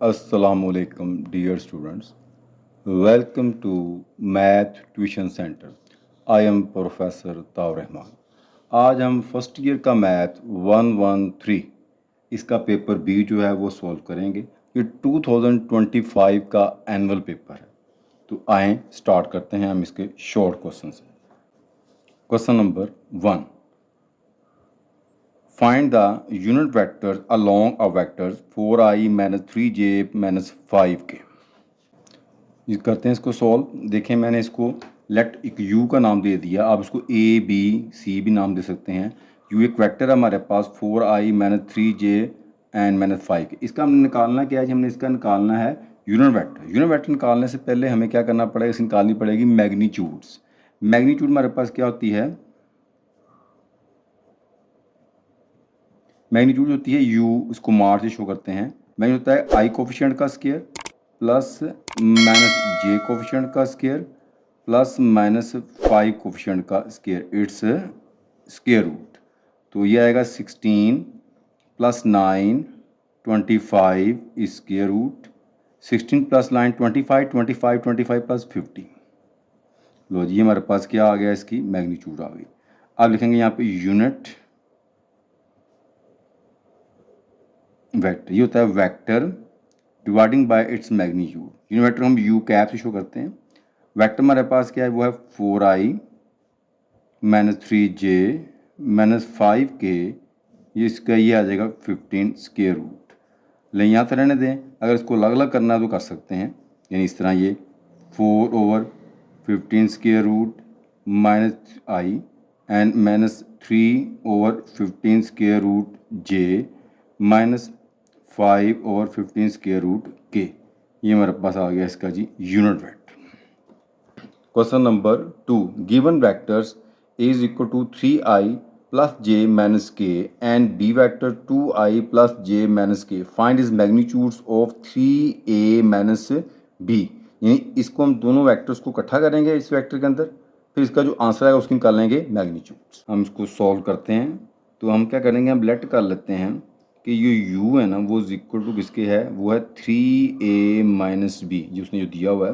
Assalamualaikum dear students. Welcome to Math Tuition Center. I am Professor ताउ रहमान. आज हम first year का math 113 इसका paper B जो है वो सॉल्व करेंगे. ये 2025 का एनुअल पेपर है. तो आए स्टार्ट करते हैं हम इसके शॉर्ट क्वेश्चन से. Question number 1. Find the unit vectors along a vectors 4i minus 3j minus 5k. ये करते हैं इसको सॉल्व. देखें मैंने इसको लेट एक u का नाम दे दिया. आप इसको a b c भी नाम दे सकते हैं. u एक वेक्टर है हमारे पास 4i minus 3j and minus 5k. इसका हमने निकालना क्या है? हमने इसका निकालना है यूनिट वेक्टर. यूनिट वेक्टर निकालने से पहले हमें क्या करना पड़ेगा? इसकी निकालनी पड़ेगी मैग्नीट्यूड्स. मैग्नीट्यूड हमारे पास क्या होती है? मैग्नीट्यूड होती है u. इसको मार से शो करते हैं. मैग्नीट्यूड होता है i कोफिशिएंट का square plus minus j coefficient का स्क्वायर प्लस माइनस 5 कोफिशिएंट का स्क्वायर. Its square root. तो ये आएगा 16 plus 9 25 square root. 16 plus 9 25 25 25 plus 50. लो जी हमारे पास क्या आ गया? इसकी मैग्नीट्यूड आ गई. अब लिखेंगे यहाँ पे यूनिट वेक्टर. ये होता है vector dividing by its magnitude. Unit vector हम u कैप से शो करते हैं. वेक्टर हमारे पास क्या है? वो है 4i minus 3j minus 5k. ये इसका ये आ जाएगा 15 स्क्वायर रूट. लेकिन यहाँ से रहने दें. अगर इसको अलग अलग करना है तो कर सकते हैं. यानी इस तरह ये 4/15 square root minus i and minus 3/15 square root j minus 5/15 square root k. ये हमारे पास आ गया इसका जी unit vector. Question number 2. Given vectors a is equal to 3i plus j minus k and b vector 2i plus j minus k. Find its magnitudes of 3a minus b. यानी इसको हम दोनों वेक्टर्स को इकट्ठा करेंगे इस vector के अंदर. फिर इसका जो आंसर आएगा उसकी निकाल लेंगे मैग्नीट्यूड्स. हम इसको सॉल्व करते हैं. तो हम क्या करेंगे? हम लेट कर लेते हैं कि ये u है ना वो इज इक्वल टू किसके है? वो है 3a माइनस बी. ये उसने जो दिया हुआ है.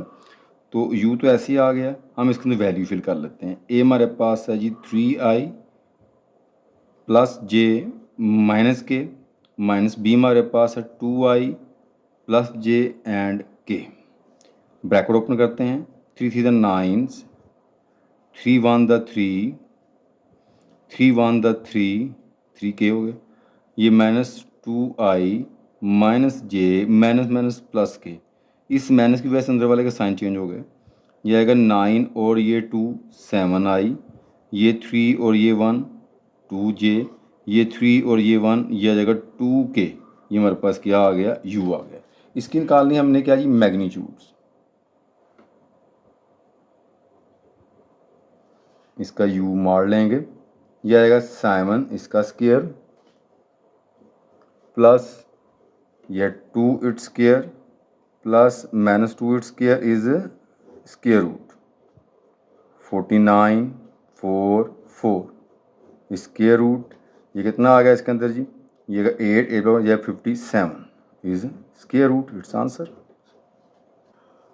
तो u तो ऐसे ही आ गया. हम इसके अंदर वैल्यू फिल कर लेते हैं. a हमारे पास है जी 3i प्लस j माइनस के माइनस b हमारे पास है 2i plus j and k. Bracket open करते हैं. 3 3 द 9, 3 1 द 3, 3 1 द 3, 3k हो गया. ये minus 2i minus j minus minus plus k. इस माइनस की वजह से अंदर वाले का साइन चेंज हो गया. ये आएगा 9 और ये 2 7i. ये 3 और ये 1 2j. ये 3 और ये 1 ये आ जाएगा 2k. ये हमारे पास क्या आ गया? u आ गया. इसकी निकालनी हमने क्या जी? मैग्नीट्यूड्स. इसका u मार लेंगे. ये आएगा 7 इसका स्क्वायर प्लस ये 2 its square plus minus 2 its square is square root 49 4 4 square root. ये कितना आ गया इसके अंदर जी? ये 8 ये 57 is square root. Its answer.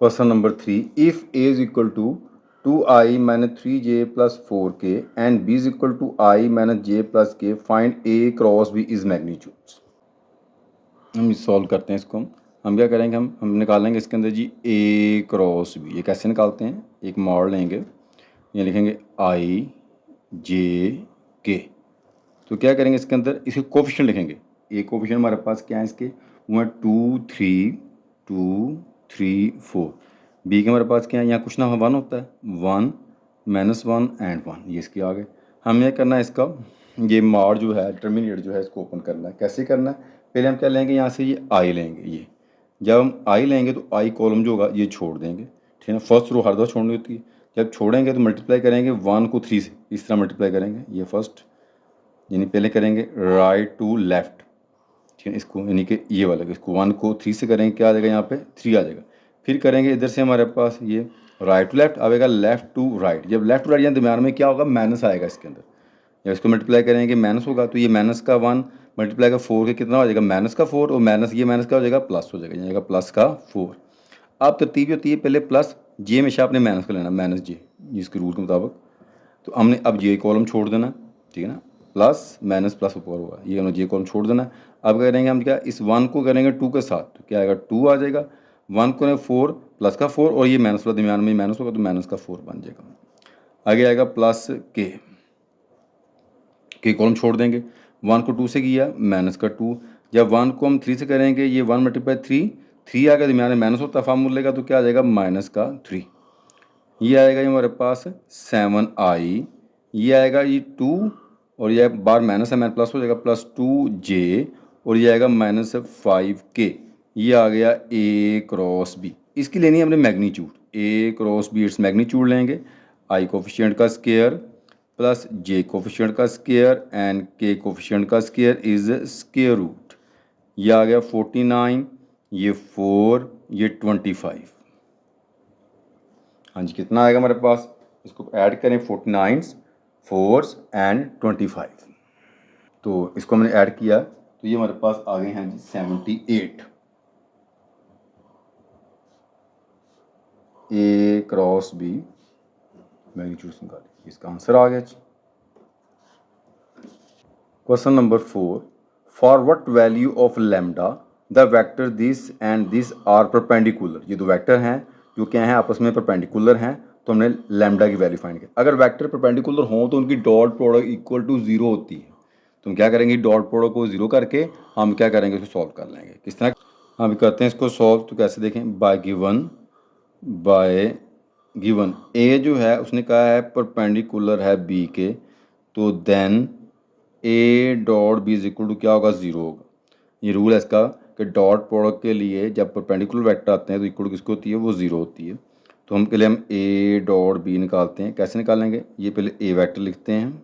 Question number 3. If a is equal to 2i minus 3j plus 4k and b is equal to i minus j plus k find a cross b is magnitudes. हम solve करते हैं इसको. हम क्या करेंगे? हम निकालेंगे इसके अंदर जी a क्रॉस b. ये कैसे निकालते हैं? एक मॉड लेंगे. ये लिखेंगे i j k. तो क्या करेंगे इसके अंदर? इसके कोफिशिएंट लिखेंगे. a कोफिशिएंट हमारे पास क्या है इसके? वो है 2 3 2 3 4. b के हमारे पास क्या है? यहाँ कुछ ना 1 होता है. 1 माइनस 1 एंड 1. ये इसके आ गए. हमें यह करना है इसका ये मॉड जो है डिटरमिनेंट जो है इसको ओपन करना है. कैसे करना है? पहले हम क्या लेंगे? यहाँ से ये i लेंगे. ये जब हम i लेंगे तो i कॉलम जो होगा ये छोड़ देंगे. ठीक है ना. फर्स्ट रो हर दफ़ा छोड़नी होती है. जब छोड़ेंगे तो मल्टीप्लाई करेंगे 1 को 3 से. इस तरह मल्टीप्लाई करेंगे. ये फर्स्ट यानी पहले करेंगे राइट टू लेफ़्ट. ठीक है. इसको यानी कि ये वाला इसको 1 को 3 से करेंगे. क्या आ जाएगा? यहाँ पे 3 आ जाएगा. फिर करेंगे इधर से हमारे पास ये राइट टू लेफ्ट आएगा. Left to right. जब लेफ़्ट टू राइट यहाँ दरम्यान में क्या होगा? माइनस आएगा इसके अंदर. जब इसको मल्टीप्लाई करेंगे माइनस होगा तो ये माइनस का 1 मल्टीप्लाई का 4 के कितना हो जाएगा माइनस का 4 और माइनस ये माइनस का हो जाएगा प्लस हो जाएगा प्लस का 4। अब तरतीब जो होती है पहले प्लस जे हमेशा आपने माइनस का लेना माइनस जे जिसके रूल के मुताबिक। तो हमने अब जे कॉलम छोड़ देना, ठीक है ना, प्लस माइनस प्लस ऊपर होगा, ये हमने जे कॉलम छोड़ देना। अब करेंगे हम क्या, इस 1 को करेंगे 2 के साथ तो क्या आएगा 2 आ जाएगा, 1 को 4 प्लस का 4 और ये माइनस वाला दरमियान में माइनस होगा तो माइनस का 4 बन जाएगा। आगे आएगा प्लस के कॉलम छोड़ देंगे, 1 को 2 से किया माइनस का 2, जब 1 को हम 3 से करेंगे ये 1 मल्टीप्लाई 3 आएगा दरमियान में माइनस होता फार्मूले का तो क्या आ जाएगा माइनस का 3। ये आएगा ये हमारे पास 7i, ये आएगा ये 2 और ये बार माइनस है माइनस प्लस हो जाएगा प्लस 2j और ये आएगा माइनस 5k। ये आ गया a क्रॉस b। इसकी लेनी है हमने magnitude, a cross b its magnitude लेंगे, i कोफिशिएंट का स्क्वायर प्लस j कोफिशिएंट का स्क्वायर एंड k कोफिशिएंट का स्क्वायर इज स्क्वायर रूट। ये आ गया 49, ये 4, ये 25। हाँ जी, कितना आएगा हमारे पास, इसको ऐड करें 49 4 एंड 25। तो इसको हमने ऐड किया तो ये हमारे पास आ गए हैं जी 78। ए क्रॉस बी मैग्नीट्यूड निकालिए, इसका आंसर आ गया जी। Question number 4, for what value of lambda the vector this and this are perpendicular. ये दो वेक्टर हैं जो क्या हैं आपस में परपेंडिकुलर हैं, तो हमने लैम्डा की वैल्यू फाइंड की। अगर वेक्टर परपेंडिकुलर हों तो उनकी डॉट प्रोडक्ट इक्वल टू 0 होती है, तो हम क्या करेंगे डॉट प्रोडक्ट को 0 करके हम क्या करेंगे इसको सॉल्व कर लेंगे। किस तरह हम करते हैं इसको सॉल्व, तो कैसे देखें, बाय गिवन ए जो है उसने कहा है परपेंडिकुलर है बी के, तो then A dot B is equal to क्या होगा 0 होगा। ये रूल है इसका कि डॉट प्रोडक्ट के लिए जब परपेंडिकुलर वेक्टर आते हैं तो इक्वल टू किसको होती है, वो 0 होती है। तो हम के लिए हम ए डॉट बी निकालते हैं, कैसे निकालेंगे, ये पहले ए वेक्टर लिखते हैं,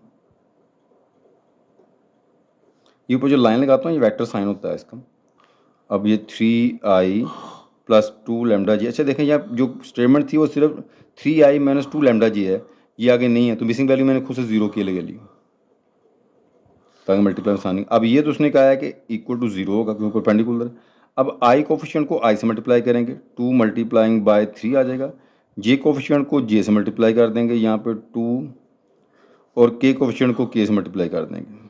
ये ऊपर जो लाइन लगाता हूँ ये वेक्टर साइन होता है इसका। अब ये 3i प्लस 2 लैम्डा जी। अच्छा देखें यहाँ जो स्टेटमेंट थी वो सिर्फ 3i माइनस 2 लैम्डा जी है, ये आगे नहीं है, तो मिसिंग वैल्यू मैंने खुद से 0 के लिए ली ताकि मल्टीप्लाई आसानी। अब ये तो उसने कहा है कि इक्वल टू 0 होगा क्योंकि परपेंडिकुलर। अब i कोफिशिएंट को i से मल्टीप्लाई करेंगे, 2 मल्टीप्लाइंग बाय 3 आ जाएगा, j कोफिशिएंट को j से मल्टीप्लाई कर देंगे यहाँ पे 2 और k कोफिशिएंट को k से मल्टीप्लाई कर देंगे।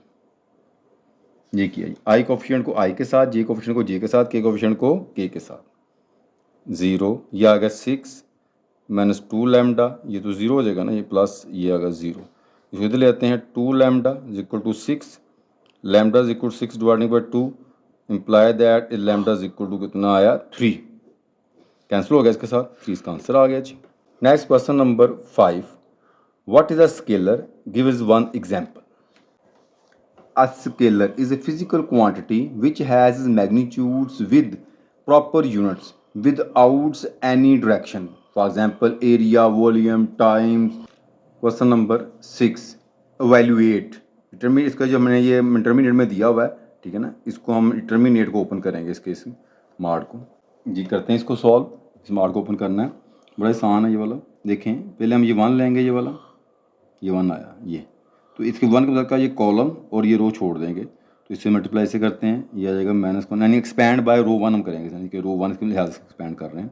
ये किया, i कोफिशिएंट को i के साथ, j कोफिशिएंट को j के साथ, k कोफिशिएंट को k के साथ। 0 ये आ गया 6 माइनस 2 लैम्डा, ये तो 0 हो जाएगा ना, ये प्लस ये आ गया 0। इसको इधर ले आते हैं 2 lambda is equal to 6, lambda is equal 6 dividing by 2 imply that lambda is equal to कितना आया 3, कैंसिल हो गया इसके साथ 3, इसका आंसर आ गया जी। Next question number 5, what is a scalar, give is one example. A scalar is a physical quantity which has magnitudes with proper units without any direction. For example, area, volume, times. Question number 6, evaluate. Determine, इसका जो हमने ये intermediate में दिया हुआ है, ठीक है ना, इसको हम इंटरमीडिएट को ओपन करेंगे, इसके इस मार्ड को जी करते हैं इसको सॉल्व। इस मार्ड को ओपन करना है, बड़ा आसान है ये वाला। देखें पहले हम ये 1 लेंगे, ये वाला ये 1 आया ये, तो इसके 1 के बाद का ये कॉलम और ये रो छोड़ देंगे, तो इससे मल्टीप्लाई से करते हैं, ये आ जाएगा -1 यानी एक्सपैंड बाय रो 1 हम करेंगे, यानी कि रो 1 के लिहाज से एक्सपैंड कर रहे हैं।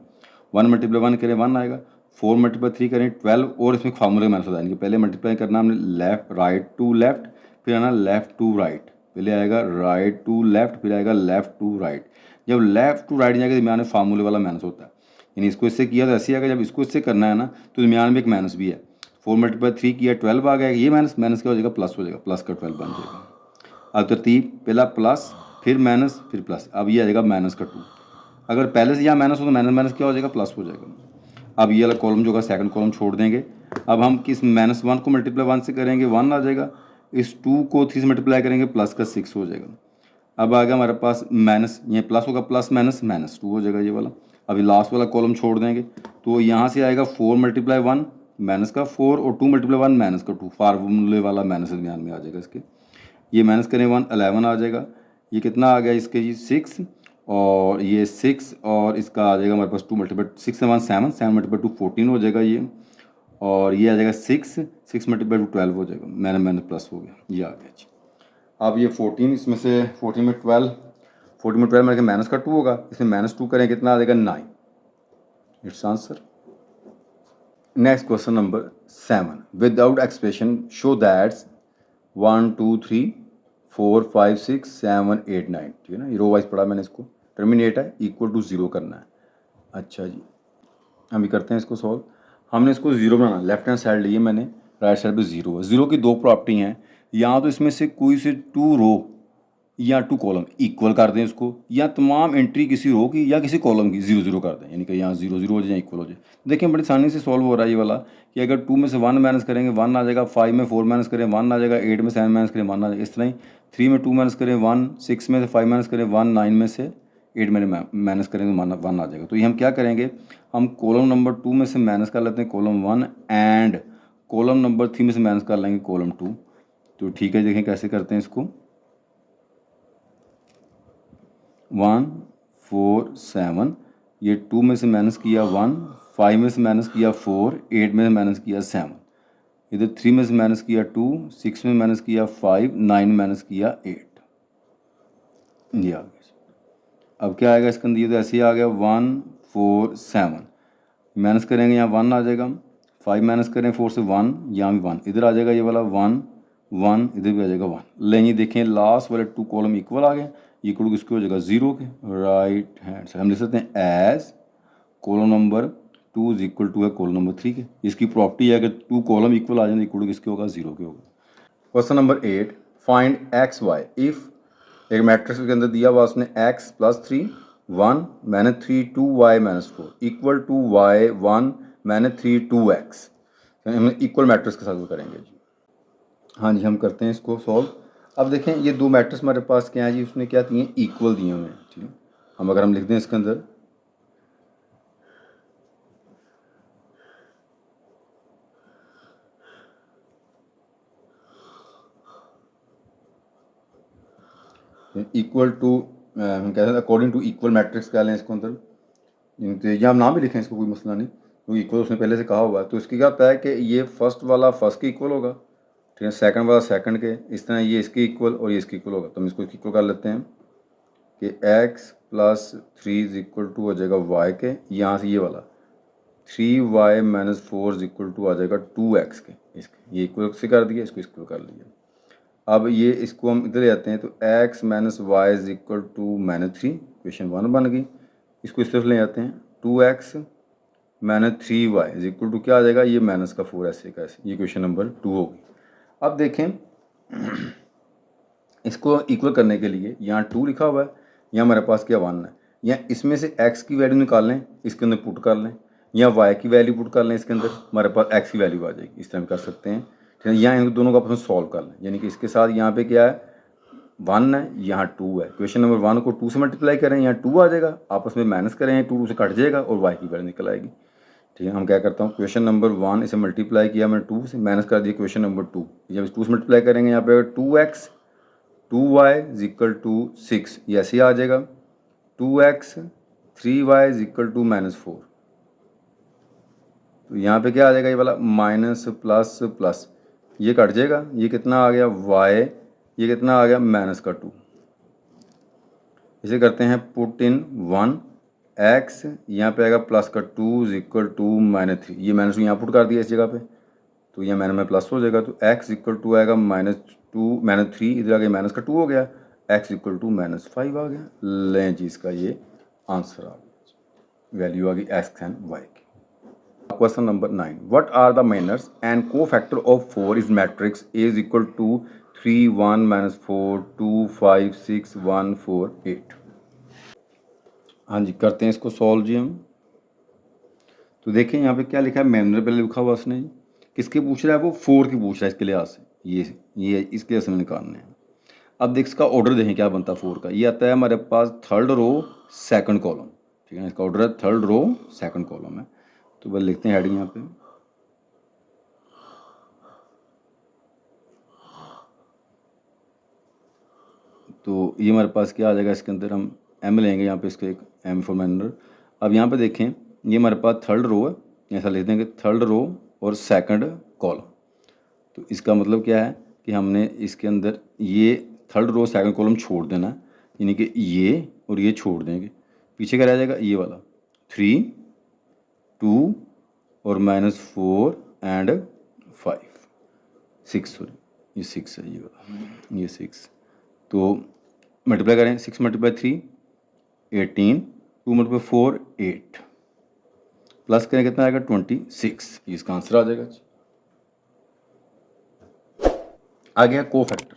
1 मल्टीप्लाई 1 करें 1 आएगा, 4 मल्टीप्लाई 3 करें 12 और इसमें फार्मूले माइनस हो जाएंगे। पहले मल्टीप्लाई करना हमने लेफ्ट राइट टू लेफ्ट, फिर आना लेफ्ट टू राइट, पहले आएगा राइट टू लेफ्ट, फिर आएगा लेफ्ट टू राइट। जब लेफ्ट टू राइट जाएगा दरमियान में फार्मूले वाला माइनस होता है, यानी इसको इससे किया तो ऐसे आएगा, जब इसको इससे करना है ना तो दरमियान में एक माइनस भी है। 4 मल्टीप्लाई 3 किया 12 आ गया, ये माइनस माइनस क्या हो जाएगा प्लस हो जाएगा, प्लस का 12 बन जाएगा। अब तरतीब पहला प्लस फिर माइनस फिर प्लस, अब ये आ जाएगा माइनस का 2। अगर पहले से यहाँ माइनस हो तो माइनस माइनस क्या हो जाएगा प्लस हो जाएगा। अब ये वाला कॉलम जो होगा सेकंड कॉलम छोड़ देंगे। अब हम किस -1 को मल्टीप्लाई 1 से करेंगे 1 आ जाएगा, इस 2 को 3 से मल्टीप्लाई करेंगे प्लस का 6 हो जाएगा। अब आ गया हमारे पास माइनस, ये प्लस होगा प्लस माइनस -2 हो जाएगा ये वाला। अभी लास्ट वाला कॉलम छोड़ देंगे, तो यहाँ से आएगा 4 मल्टीप्लाई 1 माइनस का 4 और 2 मल्टीप्लाई 1 माइनस का 2, फार्मूले वाला माइनस दरमियान में आ जाएगा इसके। ये माइनस करें 1 11 आ जाएगा। ये कितना आ गया इसके जी 6 और ये 6 और इसका आ जाएगा हमारे पास 2 मल्टीप्लाई 6 से 1 7 7 मल्टीप्लाई 2 14 हो जाएगा ये, और ये आ जाएगा 6 6 मल्टीप्लाई 2 12 हो जाएगा, मैंने प्लस हो गया, ये आ गया जी। अब ये 14, इसमें से 14 में 12 में माइनस का 2 होगा, इसमें -2 करें कितना आ जाएगा 9। It's answer. Next question number 7, without expression show that 1 2 3 4 5 6 7 8 9, ठीक है ना, ये रो वाइज पढ़ा मैंने इसको। टर्मिनेट है, इक्वल टू 0 करना है। अच्छा जी, हम भी करते हैं इसको सॉल्व। हमने इसको 0 बनाना, लेफ्ट हैंड साइड लिए मैंने, राइट साइड पे 0 है। 0 की दो प्रॉपर्टी हैं, या तो इसमें से कोई से 2 रो या 2 कॉलम इक्वल कर दें इसको, या तमाम एंट्री किसी रो की या किसी कॉलम की 0 0 कर दें, यानी कि यहाँ 0 0 हो जाए, इक्वल हो जाए। देखिए बड़ी आसानी से सॉल्व हो रहा है ये वाला, कि अगर 2 में से 1 माइनस करेंगे 1 आ जाएगा, 5 में 4 माइनस करें 1 आ जाएगा, 8 में 7 माइनस करें 1 आ जाएगा, इस तरह ही 3 में 2 माइनस करें 1, 6 में से 5 माइनस करें 1, 9 में से 8 में माइनस करेंगे 1 आ जाएगा। तो ये हम क्या करेंगे, हम कॉलम नंबर 2 में से माइनस कर लेते हैं कॉलम 1, एंड कॉलम नंबर 3 में से माइनस कर लेंगे कॉलम 2। तो ठीक है, देखें कैसे करते हैं इसको। 1 4 7, ये 2 में से माइनस किया 1, 5 में से माइनस किया 4, 8 में से माइनस किया 7, इधर 3 में से माइनस किया 2, 6 में माइनस किया 5, 9 में माइनस किया 8, ये आ गया। अब क्या आएगा इसके अंदर, ये तो ऐसे ही आ गया 1 4 7, माइनस करेंगे यहाँ 1 आ जाएगा, 5 माइनस करें 4 से 1, यहाँ भी 1, इधर आ जाएगा ये वाला 1 1, इधर भी आ जाएगा 1। लेंगे देखें लास्ट वाले 2 कॉलम इक्वल आ गए, इक्वल किसके हो जाएगा 0 के, राइट हैंड साइड हम लिख सकते हैं as column number 2 is equal to है कॉलम नंबर 3 के। इसकी प्रॉपर्टी है कि 2 कॉलम इक्वल आ जाए, इक्वल किसके होगा 0 के होगा। Question number 8, find X Y if एक मैट्रिक्स के अंदर दिया हुआ उसने x + 3 1 -3 2 y -4 equal to y 1 -3 2x। हम इक्वल मैट्रिक्स के साथ वो करेंगे जी। हाँ जी, हम करते हैं इसको सॉल्व। अब देखें ये दो मैट्रिक्स हमारे पास क्या है जी, उसने क्या दिए हैं, इक्वल दिए हुए हैं, ठीक है। हम अगर हम लिख दें इसके अंदर इक्वल टू, हम कहते हैं अकॉर्डिंग टू इक्वल मैट्रिक्स क्या लें इसको अंदर, या हम नाम भी लिखें इसको, कोई मसला नहीं, क्योंकि इक्वल उसने पहले से कहा हुआ है। तो इसकी क्या होता है कि ये फर्स्ट वाला फर्स्ट के इक्वल होगा, ठीक है, सेकंड वाला सेकंड के, इस तरह ये इसके इक्वल और ये इसके इक्वल होगा। तो हम इसको इक्वल कर लेते हैं कि x + 3 इज इक्वल टू हो जाएगा y के, यहाँ से ये वाला 3y - 4 इज इक्वल टू आ जाएगा 2x के, इसके ये इक्वल से कर दिया, इसको इक्वल कर लिया। अब ये इसको हम इधर ले आते हैं, तो x - y is equal to -3, equation 1 बन गई। इसको इस तरफ ले आते हैं, 2x - 3y is equal to क्या आ जाएगा, ये -4 ऐसे का ऐसे, ये क्वेश्चन नंबर 2 होगी। अब देखें इसको इक्वल करने के लिए यहाँ 2 लिखा हुआ है, यहाँ हमारे पास क्या 1 है, या इसमें से x की वैल्यू निकाल लें, इसके अंदर पुट कर लें, या y की वैल्यू पुट कर लें, इसके अंदर हमारे पास x की वैल्यू आ जाएगी। इस तरह हम कर सकते हैं, ठीक है। यहाँ इन दोनों का आपस सॉल्व कर लें, यानी कि इसके साथ यहाँ पे क्या है 1 है, यहाँ 2 है। क्वेश्चन नंबर 1 को 2 से मल्टीप्लाई करें, यहाँ 2 आ जाएगा, आपस में माइनस करें, 2 से कट जाएगा और y की वैल्यू निकल आएगी, ठीक है। हम क्या करता हूँ, क्वेश्चन नंबर 1 इसे मल्टीप्लाई किया मैंने 2 से, माइनस कर दिया क्वेश्चन नंबर 2, जब इस 2 से मल्टीप्लाई करेंगे यहाँ पे 2x 2y is equal to 6, ये ऐसे ही आ जाएगा, 2x 3y is equal to -4। तो यहाँ पे क्या आ जाएगा, ये वाला माइनस प्लस प्लस, ये कट जाएगा, ये कितना आ गया y, ये कितना आ गया -2। इसे करते हैं पुट इन 1, x यहाँ पे आएगा +2 इज इक्वल टू -3, ये -2 यहाँ पुट कर दिया इस जगह पे, तो ये माइनस में प्लस हो जाएगा, तो x इक्वल टू आएगा -3, इधर आगे -2 हो गया, x इक्वल टू -5 आ गया। लें जी, इसका ये आंसर आ गया, वैल्यू आ गई x एंड y की। Question number 9, what are the minors and cofactor of 4 is matrix A is equal to 3 1 -4 2 5 6 1 4 8। हाँ जी, करते हैं इसको सॉल्व जी हम। तो देखें यहाँ पे क्या लिखा है, मैनर पहले लिखा हुआ उसने, किसके पूछ रहा है, वो 4 की पूछ रहा है, इसके लिहाज से ये इसके लिहाज से निकालने हैं। अब देख इसका ऑर्डर देखें क्या बनता है 4 का, ये आता है हमारे पास थर्ड रो सेकंड कॉलम, ठीक है, इसका ऑर्डर है थर्ड रो सेकंड कॉलम है। तो बस लिखते हैं हेडिंग यहाँ पे, तो ये हमारे पास क्या आ जाएगा, इसके अंदर हम m लेंगे, यहाँ पे इसके एक m फॉर मैनर। अब यहाँ पे देखें ये हमारे पास थर्ड रो है, ऐसा लिख देंगे थर्ड रो और सेकंड कॉलम। तो इसका मतलब क्या है कि हमने इसके अंदर ये थर्ड रो सेकंड कॉलम छोड़ देना है, यानी कि ये और ये छोड़ देंगे, पीछे क्या रह जाएगा ये वाला 3 2 और -4 एंड 5 6, सॉरी ये 6 है, ये वाला ये 6। तो मल्टीप्लाई करें 6 × 3 18, 2 × 4 8, प्लस करें कितना आएगा 26, इसका आंसर आ जाएगा। आ गया कोफैक्टर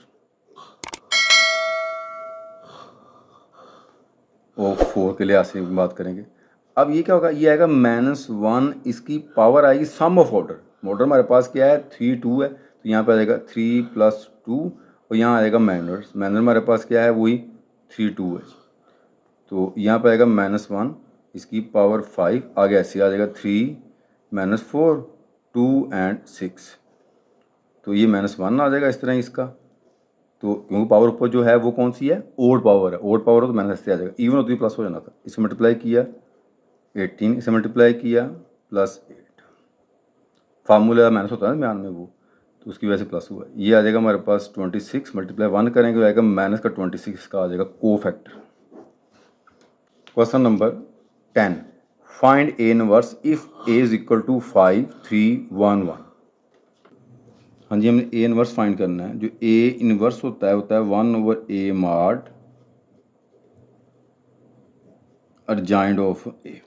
और 4 के लिहाज से बात करेंगे। अब ये क्या होगा, ये आएगा -1, इसकी पावर आएगी सम ऑफ ऑर्डर। ऑर्डर हमारे पास क्या है 3 2 है, तो यहाँ पे आ जाएगा 3 + 2 और यहाँ आएगा मैनर्स हमारे पास क्या है वही 3 2 है, तो यहाँ पे आएगा -1, इसकी पावर 5 आगे ऐसे आ जाएगा 3 -4 2 एंड 6, तो ये -1 आ जाएगा इस तरह इसका। तो क्योंकि पावर ऊपर जो है वो कौन सी है, ओड पावर है, ओड पावर हो तो माइनस से आ जाएगा, इवन होती प्लस हो जाना था। इसे मल्टीप्लाई किया 18, इसे मल्टीप्लाई किया +8, फार्मूला माइनस होता है ना म्यान में वो, तो उसकी वजह से प्लस हुआ। ये आ जाएगा हमारे पास 26 मल्टीप्लाई 1 करेंगे आएगा -26 का आ जाएगा cofactor. Question number 10, find A inverse if A is equal to 5 3 1 1। हाँ जी, हमने ए इनवर्स फाइंड करना है। जो ए इनवर्स होता है 1/a mod अर्जाइंड ऑफ ए।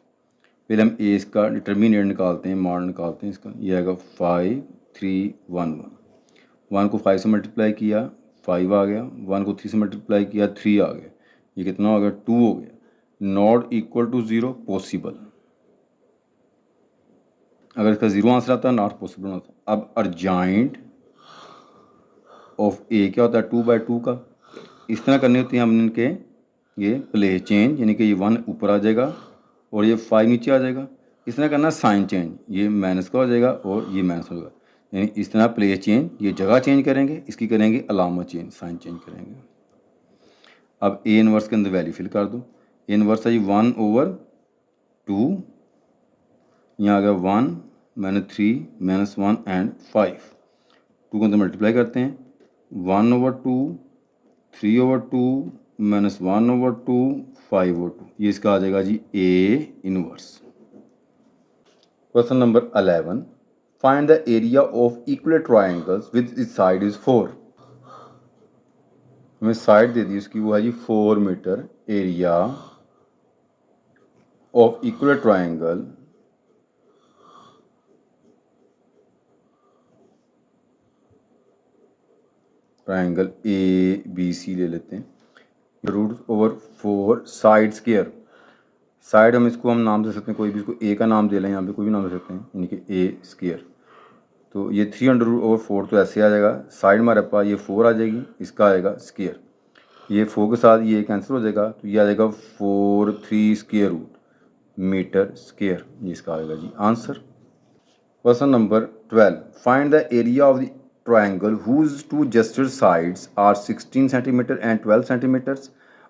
पहले हम ए इसका डिटर्मिनेंट निकालते हैं, मॉड निकालते हैं इसका। ये आएगा 5 3 1 1। 1 को 5 से मल्टीप्लाई किया 5 आ गया, 1 को 3 से मल्टीप्लाई किया 3 आ गया, ये कितना हो गया 2 हो गया। नॉट इक्वल टू 0 पॉसिबल, अगर इसका 0 आंसर आता है नॉट पॉसिबल होता। अब अर्जाइंड ऑफ ए क्या होता है 2/2 का। इस तरह करनी होती है हमने इनके ये प्लेस चेंज, यानी कि ये 1 ऊपर आ जाएगा और ये 5 नीचे आ जाएगा। इस तरह करना साइन चेंज, ये माइनस का हो जाएगा और ये माइनस होगा, यानी इस तरह प्लेस चेंज, ये जगह चेंज करेंगे, इसकी करेंगे अलामत चेंज, साइन चेंज करेंगे। अब ए इनवर्स के अंदर वैल्यू फिल कर दो। ए इनवर्स है जी 1/2, यहाँ आ गया 1 -3 -1 एंड 5। 2 के अंदर मल्टीप्लाई करते हैं 1/2 3/2 -1/2 5/2, ये इसका आ जाएगा जी A inverse. Question number 11, find the area of equal triangles with its side is 4। हमें साइड दे दी उसकी, वो है जी 4 metre. Area of equal triangle ABC ले लेते हैं, √4 साइड स्क्वायर। साइड हम इसको नाम दे सकते हैं, कोई भी इसको ए का नाम दे लें, यहाँ पे कोई भी नाम दे सकते हैं, यानी कि ए स्क्वायर। तो ये 300/4 तो ऐसे आ जाएगा, साइड हमारे पास ये 4 आ जाएगी, इसका आएगा स्क्वायर, ये 4 के साथ ये कैंसिल हो जाएगा, तो ये आ जाएगा 4 3 स्क्वायर रूट मीटर स्क्वायर, ये इसका आएगा जी answer. Question number 12, find the area of the triangle whose two adjacent sides are 16 cm and 12 cm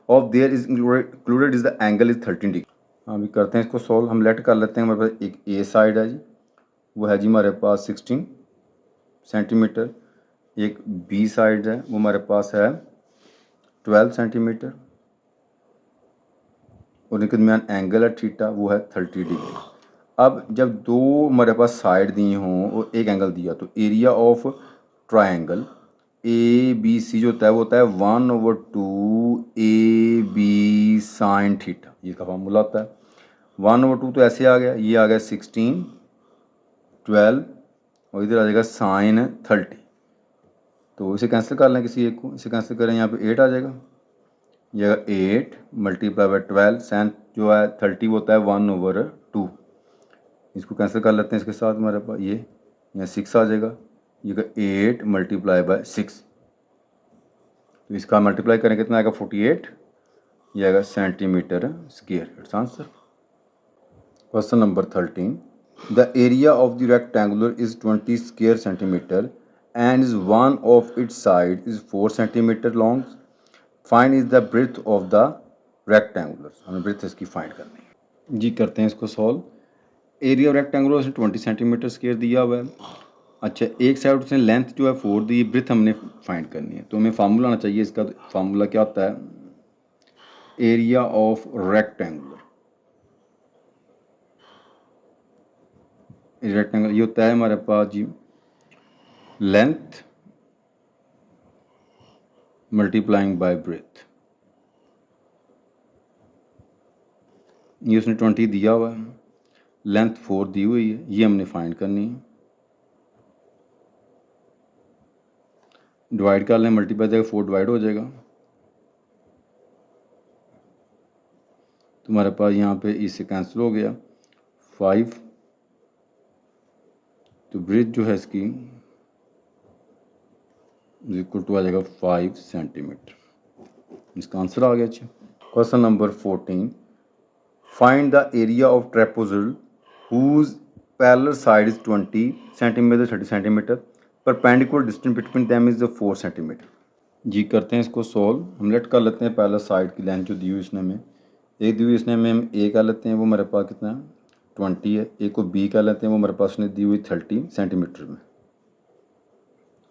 of there is included is the angle is 13 degree। अभी करते हैं इसको सॉल्व। हम late कर लेते हैं, हमारे पास एक ए साइड है जी, वो है जी हमारे पास 16 सेंटीमीटर। एक बी साइड है, वो हमारे पास है 12 सेंटीमीटर, और इनके दरमियान एंगल है थीटा, वो है 30 डिग्री। अब जब दो हमारे पास साइड दिए हों और एक एंगल दिया, तो एरिया ऑफ ट्राइंगल ABC जो होता है वो होता है 1/2 AB साइन थीटा, ये इसका फार्मूला होता है। 1/2 तो ऐसे आ गया, ये आ गया 16 12 और इधर आ जाएगा साइन 30, तो इसे कैंसिल कर लें, किसी एक को इसे कैंसिल करें, यहाँ पे 8 आ जाएगा, ये 8 मल्टीप्लाई बाई 12, साइन जो है 30 वो होता है 1/2, इसको कैंसिल कर लेते हैं इसके साथ, हमारे पास ये यहाँ 6 आ जाएगा, ये 8 मल्टीप्लाई बाई 6, तो इसका मल्टीप्लाई करें कितना आएगा 48, ये आएगा centimetre square, it's answer. Question number 13, the area of the rectangular is 20 square centimetre and is one of its side is 4 centimetre long, find is the breadth of the rectangular. हमें breadth इसकी find करनी है जी, करते हैं इसको solve. Area of rectangular 20 centimetre square दिया हुआ है, अच्छा, एक साइड उसने लेंथ जो है 4 दी, ब्रेथ हमने फाइंड करनी है, तो हमें फार्मूला आना चाहिए इसका। फार्मूला क्या होता है? एरिया ऑफ रेक्टेंगल ये होता है हमारे पास जी लेंथ मल्टीप्लाइंग बाय ब्रेथ। ये उसने 20 दिया हुआ है, लेंथ 4 दी हुई है, ये हमने फाइंड करनी है। डिवाइड कर लें, मल्टीप्लाई जाएगा 4 डिवाइड हो जाएगा, तो हमारे पास यहाँ पे इससे कैंसिल हो गया 5, तो ब्रेथ जो है इसकी इक्वल टू आ जाएगा 5 सेंटीमीटर। इसका आंसर आ गया। अच्छा, question number 14, find the area of trapezium whose parallel side is 20 centimetre 30 centimetre, perpendicular distance between them is 4 centimetre. जी करते हैं इसको सॉल्व। हम लेट कर लेते हैं पैरेलल साइड की लेंथ जो दी हुई इसने हमें, एक दी हुई इसने हमें हम ए कर लेते हैं, वो मेरे पास कितना है 20 है। एक को बी कर लेते हैं, वो मेरे पास उसने दी हुई 30 सेंटीमीटर में,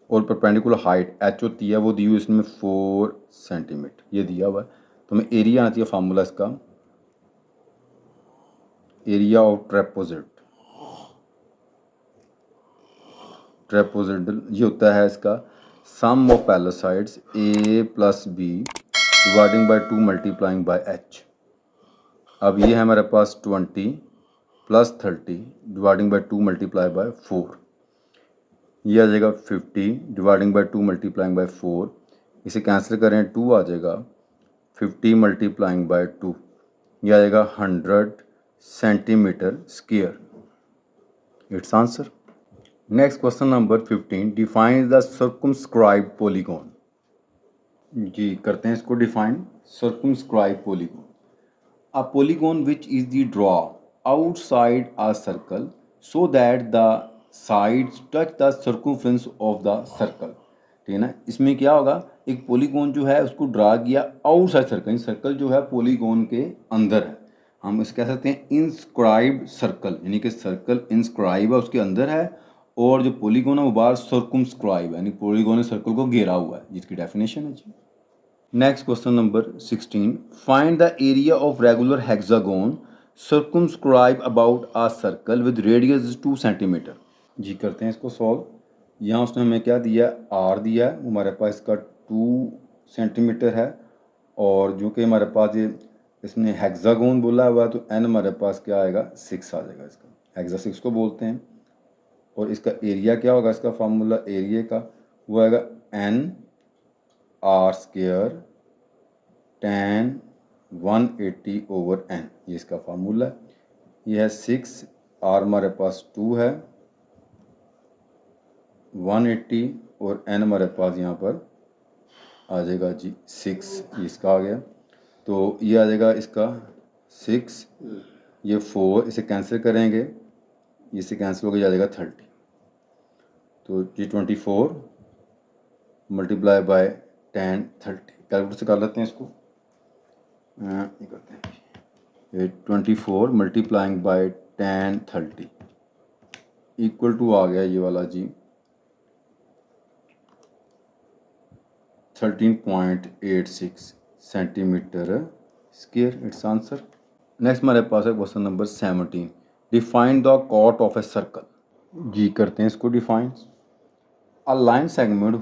और परपेंडिकुलर हाइट एच होती है वो दी हुई इसमें 4 सेंटीमीटर, ये दिया हुआ है। तो हमें एरिया आना चाहिए फार्मूला इसका, एरिया ऑफ ट्रेपोजिडल ये होता है इसका sum of parallel sides A plus B dividing by 2 multiplying by H. अब ये है हमारे पास 20 plus 30 dividing by 2 multiply by 4, ये आ जाएगा 50 डिवाइडिंग बाय 2 मल्टीप्लाइंग बाय 4, इसे कैंसिल करें 2 आ जाएगा, 50 मल्टीप्लाइंग बाय 2, ये आ जाएगा 100 centimetre square. It's answer. Next question number 15, define the circumscribe polygon. जी करते हैं इसको define. Circumscribe polygon, a polygon which is the draw outside a circle so that the sides touch the circumference of the circle। ठीक है ना, इसमें क्या होगा, एक पॉलीगॉन जो है उसको ड्रा किया आउटसाइड सर्कल, सर्कल जो है पॉलीगॉन के अंदर है, हम इसे कह सकते हैं इंस्क्राइब्ड सर्कल, यानी कि सर्कल इंस्क्राइब है उसके अंदर है, और जो पॉलीगॉन है वो बाहर सर्कमस्क्राइब है, यानी पॉलीगॉन ने सर्कल को घेरा हुआ है, जिसकी डेफिनेशन है जी। Next question number 16, find the area of regular hexagon circumscribe about a circle with radius 2 centimetre. जी करते हैं इसको सॉल्व। यहाँ उसने हमें क्या दिया, आर दिया है, हमारे पास इसका 2 सेंटीमीटर है, और जो कि हमारे पास ये इसने हेक्सागोन बोला हुआ है, तो एन हमारे पास क्या आएगा 6 आ जाएगा, इसका हेक्सा 6 को बोलते हैं। और इसका एरिया क्या होगा, इसका फार्मूला एरिया का वो आएगा N R square tan 180 over N, ये इसका फार्मूला है। ये है 6, आर हमारे पास 2 है, 180 और एन हमारे पास यहाँ पर आ जाएगा जी 6, ये इसका आ गया। तो ये आ जाएगा इसका 6, ये 4, इसे कैंसिल करेंगे, इससे कैंसिल हो गया, आ जाएगा 30, तो जी 24 मल्टीप्लाई बाय 10 30, कैलकुलेटर से कर लेते हैं इसको, ये करते हैं ये 24 मल्टीप्लाइंग बाय 10 30 इक्वल टू आ गया ये वाला जी 13.86 centimetre square. It's answer. Next हमारे पास है क्वेश्चन नंबर 17, डिफाइन द कॉट ऑफ ए सर्कल। जी करते हैं इसको define. A line segment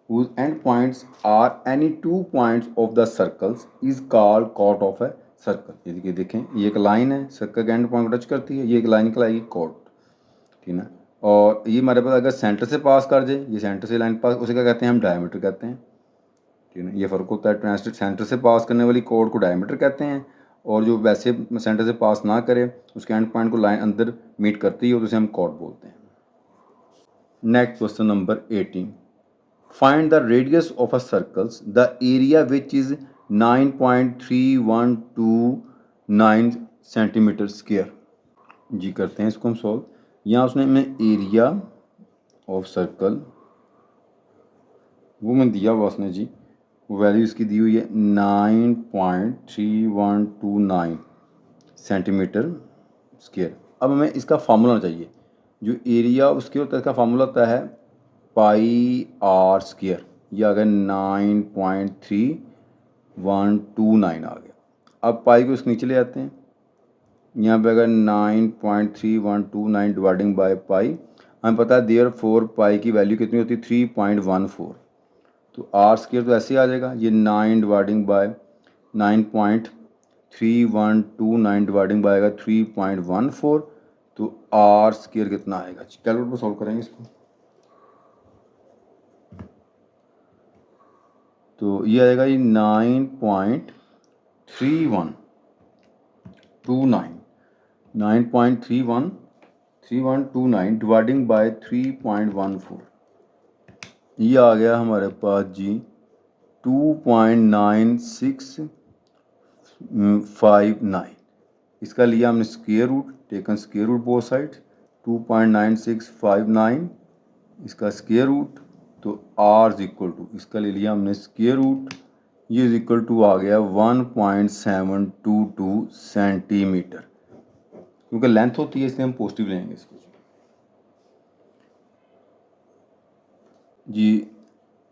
whose end points are any 2 points of the circles is called chord of a circle। ये देखें, ये एक लाइन है, सर्कल के एंड पॉइंट को टच करती है, ये एक लाइन निकलाएगी कॉर्ड, ठीक है ना। और ये हमारे पास अगर सेंटर से पास कर जाए, ये सेंटर से लाइन पास, उसे क्या कहते हैं, हम डायमीटर कहते हैं, ठीक है ना। ये फ़र्क होता है, सेंटर से पास करने वाली कॉर्ड को डायमीटर कहते हैं, और जो वैसे सेंटर से पास ना करे, उसके एंड पॉइंट को लाइन अंदर मीट करती है, तो उसे हम कॉर्ड बोलते हैं। Next question number 18, find the radius of a circle, the area which is 9.3129 centimetre square. जी करते हैं इसको हम सॉल्व। यहाँ उसने हमें एरिया ऑफ सर्कल वो मैं दिया हुआ उसने जी, वो वैल्यू इसकी दी हुई है 9.3129 सेंटीमीटर स्क्वायर। अब हमें इसका फार्मूला चाहिए, जो एरिया उसके होता है इसका फार्मूला होता है पाई आर स्क्वायर। ये आ गया 9.3129 आ गया। अब पाई को इसके नीचे ले आते हैं, यहाँ पे अगर 9.3129 डिवाइडिंग बाय पाई, हमें पता है देयर फोर पाई की वैल्यू कितनी होती है 3.14। तो आर स्क्वायर तो ऐसे ही आ जाएगा, ये 9 डिवाइडिंग बाय 9.3129 डिवाइडिंग बाय आएगा 3.14। तो आर स्क्वायर कितना आएगा, कैलकुलेटर पर सॉल्व करेंगे इसको। तो ये आएगा ये 9.3129 डिवाइडिंग बाय 3.14। ये आ गया हमारे पास जी 2.9659। इसका लिया हमने square root, taken square root both side, 2.9659 इसका स्क्वायर रूट। तो r इज इक्वल टू, इसका ले लिया हमने स्क्वायर रूट, ये इज इक्वल टू आ गया 1.722 सेंटीमीटर। क्योंकि लेंथ होती है इसलिए हम पॉजिटिव लेंगे इसको जी।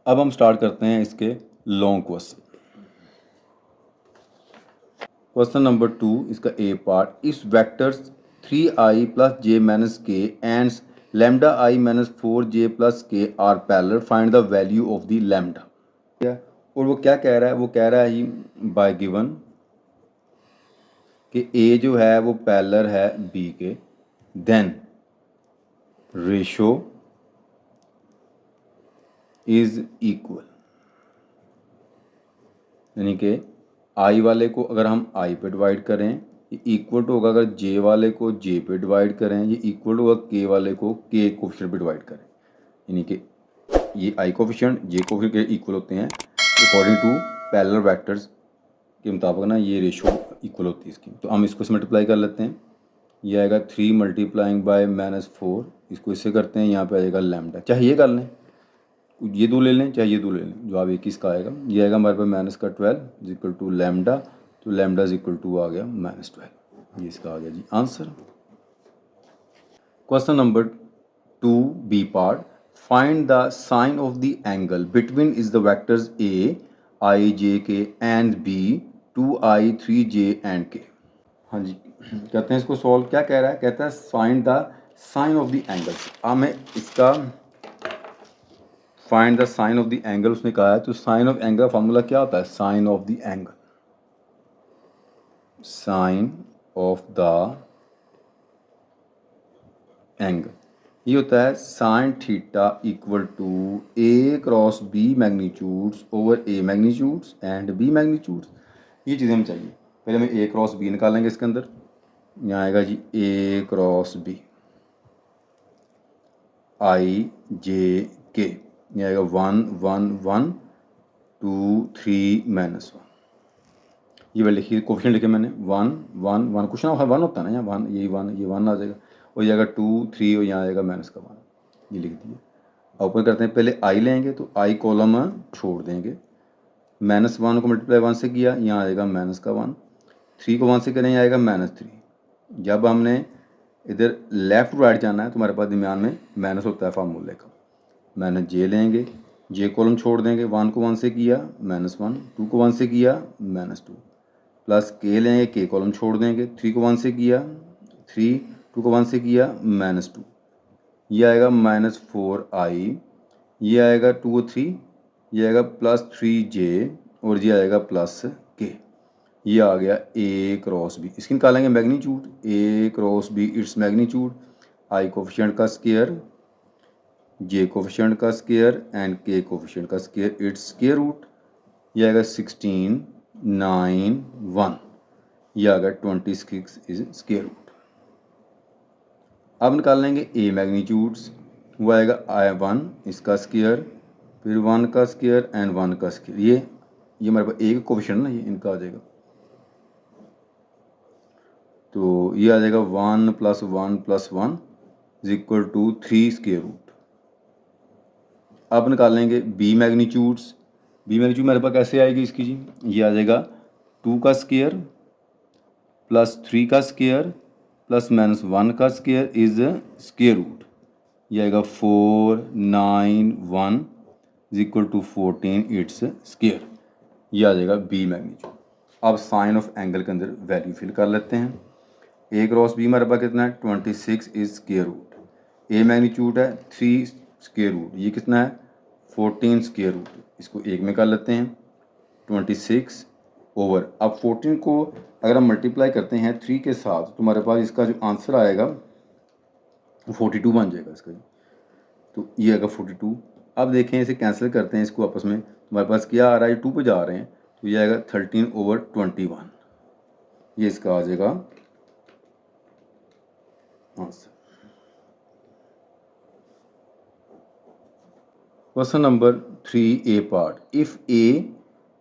अब हम स्टार्ट करते हैं इसके लॉन्ग क्वेश्चन। क्वेश्चन नंबर 2, इसका ए पार्ट, इस vectors 3i plus J minus K and lambda I minus 4j plus K are parallel, find the value of the lambda. और वो क्या कह रहा है, वो कह रहा है ही बाय गिवन कि ए जो है वो पैरेलल है बी के, देन रेशो इज इक्वल, यानी कि आई वाले को अगर हम आई पे डिवाइड करें ये इक्वल टू होगा, अगर जे वाले को जे पे डिवाइड करें ये इक्वल टू होगा के वाले को के कोफिशिएंट पे डिवाइड करें। यानी कि ये आई कोफिशिएंट जे कोफिशिएंट के इक्वल होते हैं अकॉर्डिंग टू पैरेलल वेक्टर्स के मुताबिक ना, ये रेशो इक्वल होती है इसकी। तो हम इसको मल्टीप्लाई कर लेते हैं, ये आएगा 3 मल्टीप्लाइंग बाय -4, इसको इससे करते हैं, यहाँ पे आएगा लैम्डा, चाहे ये कर लें, ये दो ले लें चाहे ये दो ले लें, जवाब 21 का आएगा। ये आएगा हमारे पास -12 इज इक्वल टू लैम्डा, तो लैम्डा इज इक्वल टू आ गया -12। ये इसका आ गया जी answer. Question number 2 B part, find the sine of the angle between is the vectors A I J K and B 2i 3j and के। हाँ जी, कहते हैं इसको सॉल्व, क्या कह रहा है, कहता है find the sine of the angles. हमें इसका find the sine of the angle उसने कहा है, तो साइन ऑफ एंगल फॉर्मूला क्या होता है, sine of the angle, sine of the angle ये होता है sine theta equal to A cross B magnitudes over A magnitudes and B magnitudes. ये चीज़ें हमें चाहिए, पहले हमें ए क्रॉस बी निकालेंगे इसके अंदर, यहाँ आएगा जी ए क्रॉस बी आई जे के, ये आएगा 1 1 1 2 3 -1। ये वाले लिखिए, कोफिशिएंट लिखे मैंने 1 1 1, कुछ ना 1 होता है ना, यहाँ 1, ये 1 ये 1 आ जाएगा, और ये आएगा 2 3 और यहाँ आएगा -1, ये लिख दिए। ओपन करते हैं, पहले आई लेंगे तो आई कॉलम छोड़ देंगे, -1 को मल्टीप्लाई 1 से किया, यहाँ आएगा -1, 3 को 1 से करें, आएगा -3। जब हमने इधर लेफ्ट टू राइट जाना है तो हमारे पास दरमियान में माइनस होता है फार्मूले का, माइनस जे लेंगे, जे कॉलम छोड़ देंगे, 1 को 1 से किया -1, 2 को 1 से किया -2, प्लस के लेंगे, के कॉलम छोड़ देंगे, 3 को 1 से किया 3, 2 को 1 से किया -2, ये आएगा -4i, ये आएगा 2 और 3, ये आएगा +3j और ये आएगा +k। ये आ गया ए क्रॉस बी, इसकी निकालेंगे मैग्नीट्यूड, ए क्रॉस बी इट्स मैग्नीट्यूड, आई कोफिशिएंट का स्क्वायर, जे कोफिशिएंट का स्क्वायर एंड के कोफिशिएंट का स्क्वायर, इट्स स्क्वायर रूट। ये आएगा 16 9 1, ये आ गया 26 इज स्क्वायर रूट। अब निकाल लेंगे ए मैग्नीट्यूड्स, वो आएगा I1 इसका स्क्वायर, फिर 1 का स्क्वायर एंड 1 का स्क्वायर, ये हमारे पास ए का कोफिशिएंट ना, ये इनका आ जाएगा, तो ये आ जाएगा 1 + 1 + 1 is equal to 3 square root. अब निकालेंगे बी मैग्नीट्यूड्स, बी मैग्नीट्यूड मेरे पास कैसे आएगी इसकी जी, ये आ जाएगा 2 का स्क्वायर +3 का स्क्वायर प्लस माइनस 1 का स्क्वायर इज स्क्वायर रूट, ये आएगा 491 is equal to 14 its square, ये आ जाएगा बी मैग्नीट्यूड। अब साइन ऑफ एंगल के अंदर वैल्यू फिल कर लेते हैं। ए क्रॉस बी हमारे पास कितना है 26 is square root, A magnitude है 3 स्क्वायर रूट, ये कितना है 14 स्क्वायर रूट, इसको एक में कर लेते हैं 26 ओवर, अब 14 को अगर हम मल्टीप्लाई करते हैं 3 के साथ तो हमारे पास इसका जो आंसर आएगा 42 बन जाएगा इसका, तो ये आएगा 42। अब देखें इसे कैंसिल करते हैं इसको आपस में, हमारे पास क्या आ रहा है 2 पे जा रहे हैं, तो ये आएगा 13 ओवर 21, ये इसका आ जाएगा answer. Question number 3A part, if A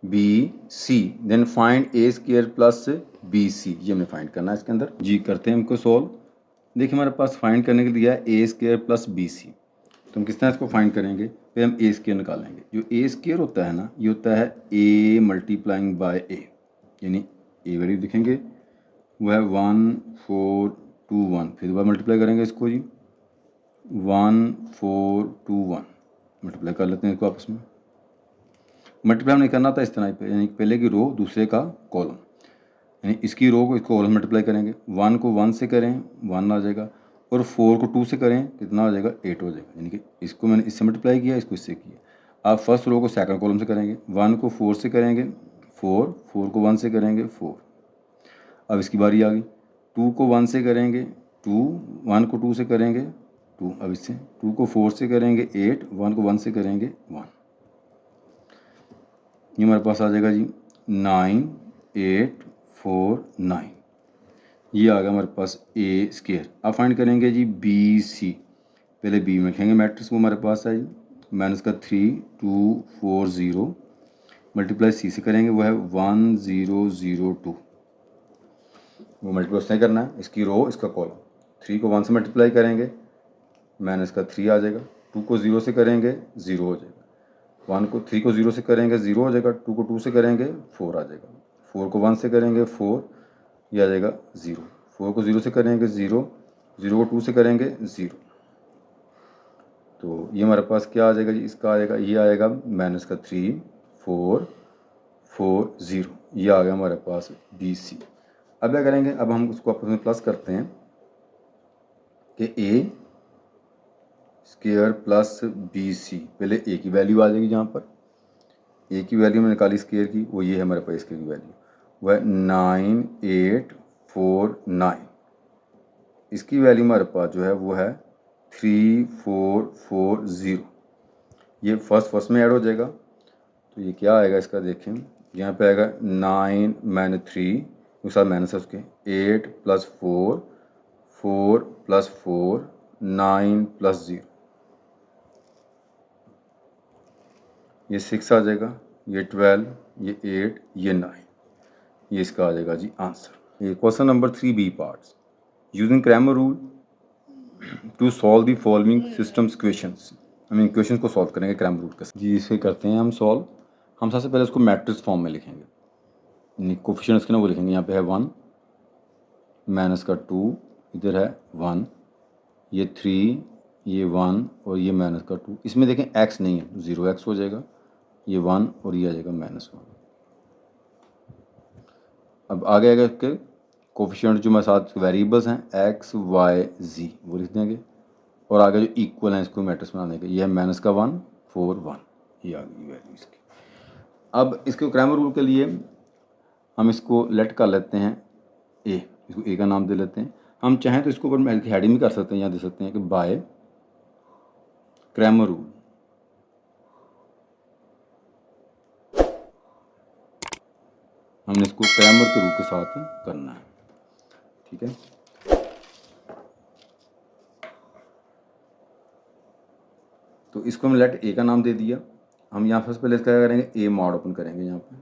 B C then find A square plus B C, ये हमें फाइंड करना है इसके अंदर जी। करते हैं हमको सॉल्व। देखिए हमारे पास फाइंड करने के लिए दिया है ए स्क्वायर प्लस बी सी, तो हम किस तरह इसको फाइंड करेंगे, फिर हम ए स्क्वायर निकालेंगे। जो ए स्क्वायर होता है ना, ये होता है ए मल्टीप्लाइंग बाय ए, यानी ए वैल्यू दिखेंगे वो है 1421, फिर दोबारा मल्टीप्लाई करेंगे इसको जी 1421, मल्टीप्लाई कर लेते हैं इसको आपस में। मल्टीप्लाई हम नहीं करना था इस तरह पे, यानी पहले की रो दूसरे का कॉलम, यानी इसकी रो को इसको कॉलम मल्टीप्लाई करेंगे, 1 को 1 से करें 1 आ जाएगा, और 4 को 2 से करें कितना हो जाएगा 8 हो जाएगा, यानी कि इसको मैंने इससे मल्टीप्लाई किया, इसको इससे किया। आप फर्स्ट रो को सेकंड कॉलम से करेंगे, 1 को 4 से करेंगे 4, 4 को 1 से करेंगे 4। अब इसकी बारी आ गई, 2 को 1 से करेंगे 2, 1 को 2 से करेंगे 2, अब इससे 2 को 4 से करेंगे 8, 1 को 1 से करेंगे 1, ये हमारे पास आ जाएगा जी 9849, ये आ गया हमारे पास ए स्क्वायर। अब फाइंड करेंगे जी बी सी, पहले बी में लिखेंगे मैट्रिक्स, वो हमारे पास है जी माइनस का 3240, मल्टीप्लाई सी से करेंगे वो है 1002, वो मल्टीप्लाई उसने करना है, इसकी रो इसका कॉलम, 3 को 1 से मल्टीप्लाई करेंगे माइनस का 3 आ जाएगा, 2 को 0 से करेंगे 0 हो जाएगा, 3 को 0 से करेंगे 0 हो जाएगा, 2 को 2 से करेंगे 4 आ जाएगा, 4 को 1 से करेंगे 4, ये आ जाएगा 0, 4 को 0 से करेंगे 0, 0 को 2 से करेंगे 0, तो ये हमारे पास क्या आ जाएगा जी, इसका आ जाएगा, ये आएगा माइनस का 3440, ये आ गया हमारे पास बी सी। अब क्या करेंगे, अब हम उसको आपस में प्लस करते हैं कि ए स्क्वायर प्लस बी सी, पहले ए की वैल्यू आ जाएगी, जहाँ पर ए की वैल्यू में निकाली स्क्वायर की, वो ये है हमारे पास स्क्वायर की वैल्यू, वो है 9849, इसकी वैल्यू हमारे पास जो है वो है 3440, ये फर्स्ट में ऐड हो जाएगा, तो ये क्या आएगा इसका देखें, यहाँ पे आएगा 9 माइनस 3 उसके साथ माइनस है उसके, 8 प्लस 4, 4 प्लस 4, 9 प्लस 0, ये 6 आ जाएगा, ये 12, ये 8, ये 9, ये इसका आ जाएगा जी आंसर। ये question number 3B parts, using Cramer rule to solve the following systems questions, हम इन क्वेश्चन को सॉल्व करेंगे क्रैमर रूल के साथ जी। इसे करते हैं हम सॉल्व। हम सबसे पहले इसको मैट्रिक्स फॉर्म में लिखेंगे, कोफिशिएंट इसके ना वो लिखेंगे, यहाँ पे है 1 माइनस का 2, इधर है 1, ये 3, ये 1 और ये माइनस का 2, इसमें देखें x नहीं है, 0x हो जाएगा, ये 1 और ये आ जाएगा -1। अब आगे आएगा इसके कोफिशिएंट जो हमारे साथ वेरिएबल्स हैं x y z, वो लिख देंगे, और आगे जो इक्वल हैं इसको मैट्रिक्स बनाने के, ये है -1 4 1, ये आ गई वैल्यू इसकी। अब इसके क्रैमर रूल के लिए हम इसको लेट कर लेते हैं ए, इसको ए का नाम दे लेते हैं। हम चाहें तो इसको ऊपर हेडिंग भी कर सकते हैं, यहाँ दे सकते हैं कि बाय क्रैमर रूल, हमने इसको क्रैमर के रूल के साथ करना है, ठीक है। तो इसको हम लेट ए का नाम दे दिया। हम यहाँ फर्स्ट पहले क्या करेंगे, ए मॉड ओपन करेंगे, यहाँ पे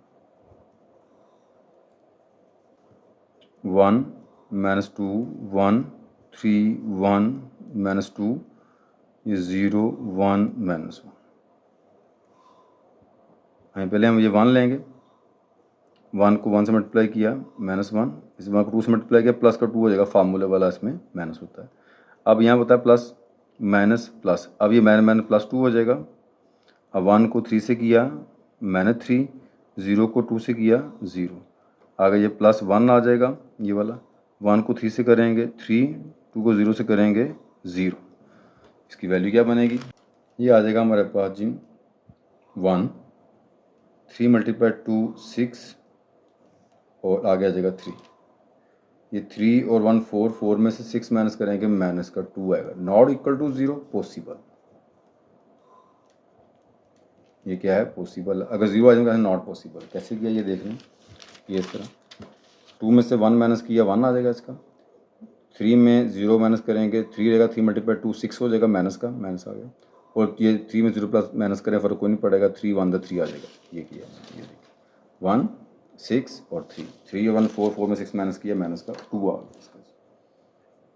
1 -2 1 3 1 -2, ये 0 1 -1, पहले हम ये 1 लेंगे, 1 को 1 से मल्टीप्लाई किया -1 इस 1 को 2 से मल्टीप्लाई किया, प्लस का 2 हो जाएगा, फार्मूले वाला इसमें माइनस होता है। अब यहाँ होता है प्लस माइनस प्लस, अब ये माइनस प्लस 2 हो जाएगा। अब 1 को 3 से किया -3, 0 को 2 से किया 0, आगे ये +1 आ जाएगा ये वाला। 1 को 3 से करेंगे 3, 2 को 0 से करेंगे 0। इसकी वैल्यू क्या बनेगी, ये आ जाएगा हमारे पास जी 1, 3 × 2 6 और आगे आ जाएगा 3। ये 3 और 1 4, 4 में से 6 माइनस करेंगे माइनस का 2 आएगा। नॉट इक्वल टू 0 पॉसिबल, ये क्या है पॉसिबल। अगर 0 आ जाएगा नॉट पॉसिबल। कैसे किया ये देख लें, ये इस तरह 2 में से 1 माइनस किया 1 आ जाएगा इसका। 3 में 0 माइनस करेंगे 3 रहेगा, 3 × 2 6 हो जाएगा, माइनस का माइनस आ गया। और ये 3 में 0 प्लस माइनस करें फ़र्क कोई नहीं पड़ेगा, 3 1 3 आ जाएगा। ये किया, ये देखिए 1 6 और 3, 3 1 4, 4 में 6 माइनस किया, माइनस का 2 आ गया इसका।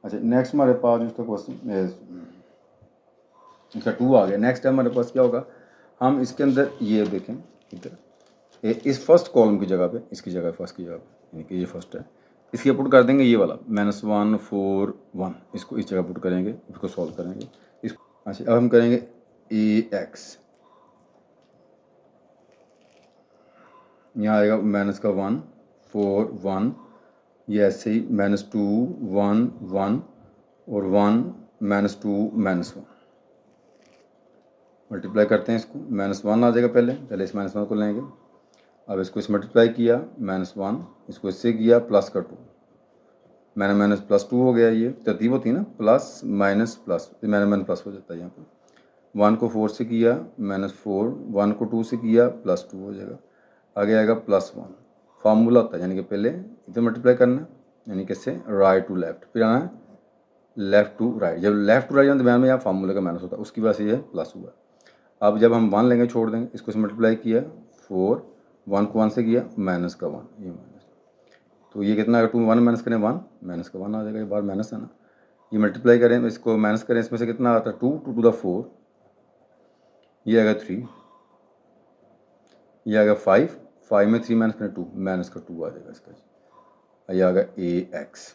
अच्छा नेक्स्ट हमारे पास उसका क्वेश्चन इसका 2 आ गया। नेक्स्ट टाइम हमारे पास क्या होगा, हम इसके अंदर ये देखें इधर इस फर्स्ट कॉलम की जगह पे, इसकी जगह फर्स्ट की जगह पे, यानी कि ये फर्स्ट है, इसकी पुट कर देंगे ये वाला -1 4 1, इसको इस जगह पुट करेंगे, इसको सॉल्व करेंगे। अच्छा अब हम करेंगे AX, यहाँ आएगा -1 4 1, ये ऐसे ही -2 1 1 और 1 -2 -1 मल्टीप्लाई करते हैं इसको, -1 आ जाएगा, पहले इस -1 को लेंगे। अब इसको इस मल्टीप्लाई किया -1, इसको इससे किया प्लस का 2, माइनस प्लस 2 हो गया। ये तरतीब होती है ना, plus minus plus, minus plus हो जाता है यहाँ पर। 1 को 4 से किया -4, 1 को 2 से किया +2 हो जाएगा, आगे आएगा +1। फार्मूला होता है, यानी कि पहले इधर मल्टीप्लाई करना है, यानी कि इससे राइट टू लेफ्ट, फिर आना है लेफ्ट टू राइट। जब लेफ्ट टू राइट जाना तो में यहाँ फार्मूले का माइनस होता है, उसकी वजह से ये प्लस हुआ। अब जब हम 1 लेंगे छोड़ देंगे, इसको से मल्टीप्लाई किया 4, 1 को 1 से किया माइनस का 1, ये माइनस, तो ये कितना आएगा 2 1 माइनस करें 1, माइनस का 1 आ जाएगा, ये बार माइनस है ना। ये मल्टीप्लाई करें, इसको माइनस करें, इसमें से कितना आता है 2 2 टू द 4, ये आएगा 3, ये आएगा 5, 5 में 3 माइनस करें 2, माइनस का 2 आ जाएगा इसका। ये आ गया AX।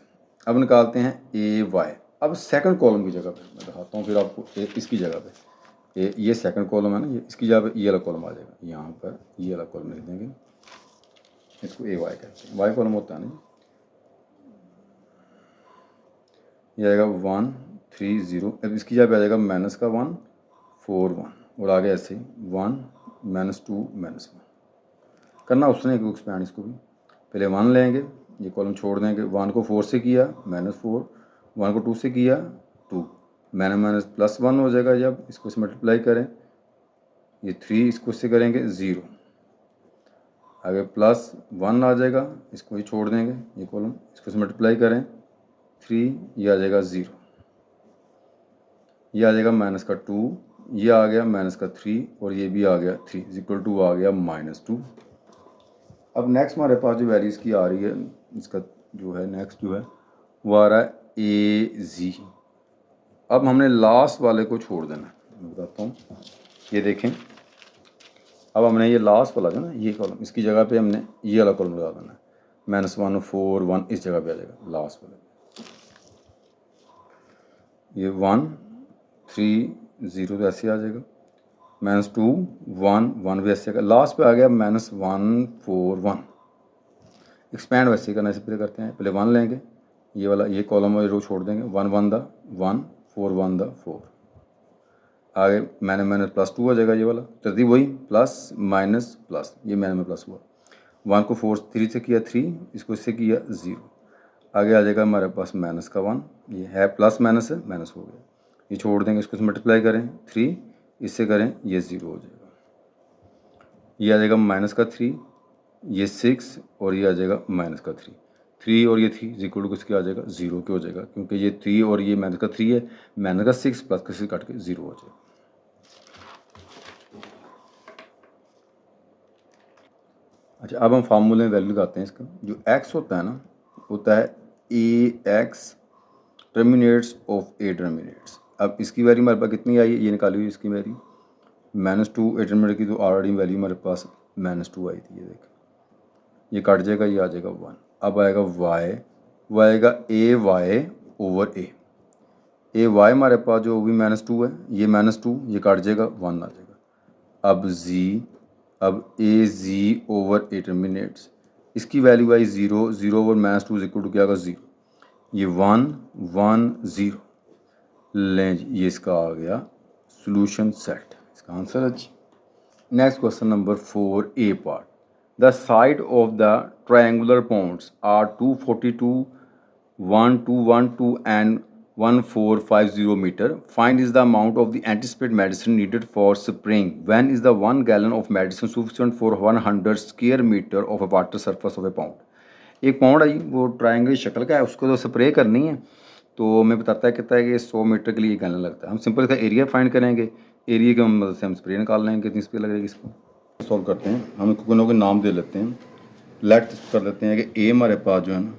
अब निकालते हैं AY। अब सेकंड कॉलम की जगह पे मैं दिखाता हूँ फिर आपको, इसकी जगह पे ये सेकंड कॉलम है ना, ये इसकी जगह पे ये वाला कॉलम आ जाएगा, यहाँ पर ये वाला कॉलम लिख देंगे, इसको AY कहते हैं, वाई कॉलम होता है ना। ये आएगा 1 3 0, अब इसकी जगह पे आ जाएगा माइनस का 1 4 1 और आगे ऐसे 1 -2 -1 करना उसने एक एक्सपैंड। इसको भी पहले 1 लेंगे, ये कॉलम छोड़ देंगे, 1 को 4 से किया -4, 1 को 2 से किया 2, माइनस +1 हो जाएगा। जब इसको से मल्टीप्लाई करें, ये 3 इसको इससे करेंगे 0, आगे +1 आ जाएगा, इसको ही छोड़ देंगे ये कॉलम, इसको से मल्टीप्लाई करें 3, ये आ जाएगा 0, ये आ जाएगा माइनस का 2, ये आ गया माइनस का 3 और ये भी आ गया 3 = आ गया -2। अब नेक्स्ट हमारे पास जो वैल्यूज़ की आ रही है, इसका जो है नेक्स्ट जो है वो आ रहा है AZ। अब हमने लास्ट वाले को छोड़ देना है, मैं बताता हूँ, ये देखें। अब हमने ये लास्ट वाला जो ना ये कॉलम, इसकी जगह पे हमने ये वाला कॉलम लगा देना है, -1 4 1 इस जगह पे आ जाएगा लास्ट वाले। ये 1 3 0 तो ऐसे आ जाएगा, -2 1 1 भी ऐसे आएगा, लास्ट पे आ गया -1 4 1। एक्सपैंड वैसे करना, ऐसे पहले करते हैं, पहले 1 लेंगे, ये वाला ये कॉलम और रो छोड़ देंगे, 1 1 द 1 4 1 द 4, आगे माइनस +2 हो जाएगा, ये वाला तरतीब वही प्लस माइनस प्लस, ये में प्लस हुआ। 1 को 4 3 से किया 3, इसको इससे किया 0, आगे आ जाएगा हमारे पास माइनस का 1, ये है प्लस माइनस है, माइनस हो गया, ये छोड़ देंगे, इसको मल्टीप्लाई करें 3, इससे करें ये 0 हो जाएगा, ये आ जाएगा माइनस का 3, ये 6 और ये आ जाएगा माइनस का 3, 3 और ये 3 इक्वल टू किसके आ जाएगा 0 के हो जाएगा, क्योंकि ये 3 और ये माइनस का 3 है, माइनस का 6 प्लस का 6 काट के 0 हो जाएगा। अच्छा अब हम फार्मूले में वैल्यू लगाते हैं इसका। जो x होता है ना, होता है AX terminates of A terminates. अब इसकी वैल्यू हमारे पास कितनी आई है, ये निकाली हुई इसकी वैल्यू -2 A टर्मिनेट की, तो ऑलरेडी वैल्यू हमारे पास -2 आई थी, ये देखें, ये कट जाएगा, ये आ जाएगा 1। अब आएगा वाई, वो आएगा ए वाई ओवर ए वाई हमारे पास जो भी -2 है, ये -2 ये काट जाएगा 1 आ जाएगा। अब जी, अब ए जी ओवर ए टर्मिनेट्स, इसकी वैल्यू आई 0, 0 ओवर -2 इज इक्वल टू क्या होगा 0, ये 1 1 0। लें जी, ये इसका आ गया सोल्यूशन सेट, इसका आंसर है जी। Next question number 4 A part, the side of the triangular points are 242, 1212 and 1450 meter. Find is the amount of the anticipated medicine needed for spraying. When is the 1 gallon of medicine sufficient for 100 square meter of a water surface of a pond? एक pond है वो triangle शक्ल का है, उसको तो spray करनी है, तो हमें बताता है कहता है कि 100 मीटर के लिए गैलन लगता है। हम सिंपल इसका एरिया फाइंड करेंगे, एरिया की मदद से हम स्प्रे निकाल लेंगे कितनी स्प्रे लगेगी इसको। सॉल्व करते हैं, हम कोई के नाम दे लेते हैं। लेट कर लेते हैं कि ए हमारे पास जो है ना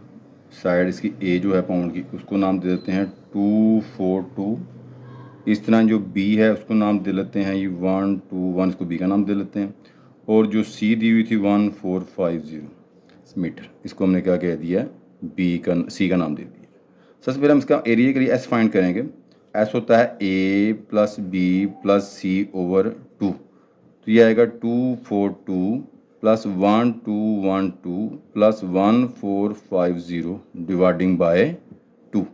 साइड इसकी ए जो है पाउंड की, उसको नाम दे देते हैं 242। इस तरह जो बी है उसको नाम दे लेते हैं ये 121, इसको बी का नाम दे लेते हैं। और जो सी दी हुई थी 1450 मीटर, इसको हमने क्या कह दिया, बी का सी का नाम दे दिया। सबसे पहले हम इसका एरिया के लिए एस फाइंड करेंगे। एस होता है ए प्लस बी प्लस सी ओवर 2, तो ये आएगा 242 प्लस 1212 प्लस 1450 डिवाइडिंग बाय 2।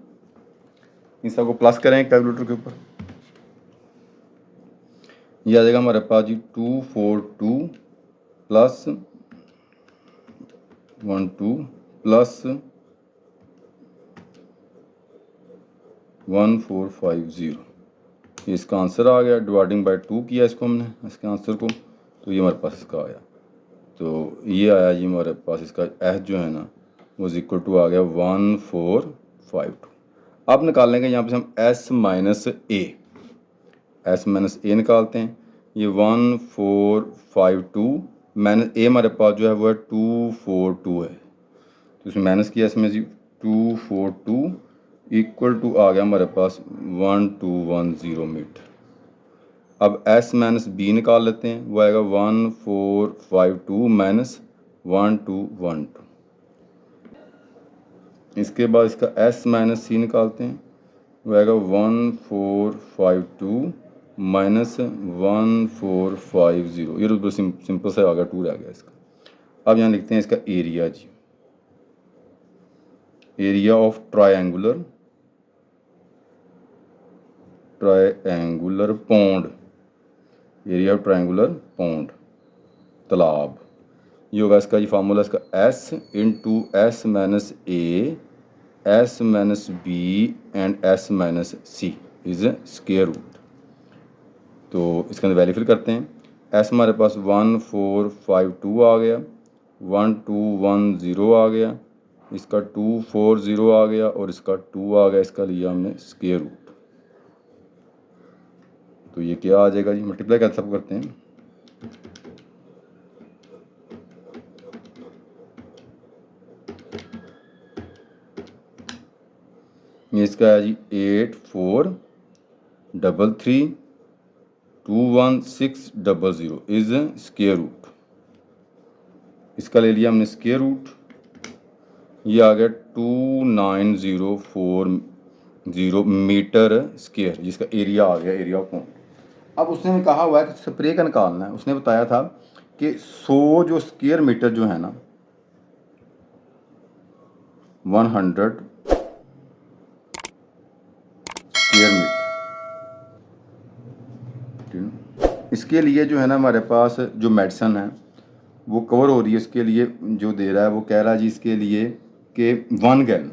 इन सबको प्लस करें कैलकुलेटर के ऊपर, ये आ जाएगा हमारे पास जी 242 प्लस 12 प्लस 1450, इसका आंसर आ गया। डिवाइडिंग बाय 2 किया इसको हमने, इसके आंसर को, तो ये हमारे पास इसका आया। तो ये आया जी हमारे पास, इसका एस जो है ना वो इक्वल टू आ गया 1452। अब निकाल लेंगे यहाँ पे हम एस माइनस ए निकालते हैं। ये 1452 माइनस ए हमारे पास जो है वो है 242 है, तो इसमें माइनस किया इसमें जी 242 इक्वल टू आ गया हमारे पास 1210 मीटर। अब एस माइनस बी निकाल लेते हैं, वो आएगा 1452 माइनस 1212। इसके बाद इसका एस माइनस सी निकालते हैं, वो आएगा 1452 माइनस 1450। ये तो सिंपल से आ गया, 2 रह गया इसका। अब यहाँ लिखते हैं इसका एरिया जी, area of triangular pond, area of triangular pond तालाब, ये होगा इसका जी फार्मूला इसका S into S minus A S minus B and S minus C is square root. तो इसके अंदर वैल्यू फिल करते हैं। एस हमारे पास 1452 आ गया, 1210 आ गया, इसका 240 आ गया और इसका 2 आ गया, इसका लिया हमने स्क्वायर रूट। तो ये क्या आ जाएगा जी, मल्टीप्लाई कैसे सब करते हैं, ये इसका है जी 8433211600 इज स्क्वायर रूट। इसका ले लिया हमने स्क्वायर रूट, ये आ गया 2904 मीटर स्क्वायर, जिसका एरिया आ गया, एरिया ऑफ पौंड। अब उसने भी कहा हुआ है कि स्प्रे का निकालना है। उसने बताया था कि 100 जो स्क्वायर मीटर जो है ना 100 स्क्वायर मीटर, इसके लिए जो है ना हमारे पास जो मेडिसिन है वो कवर हो रही है। इसके लिए जो दे रहा है वो कह रहा है जी इसके लिए कि 1 गैलन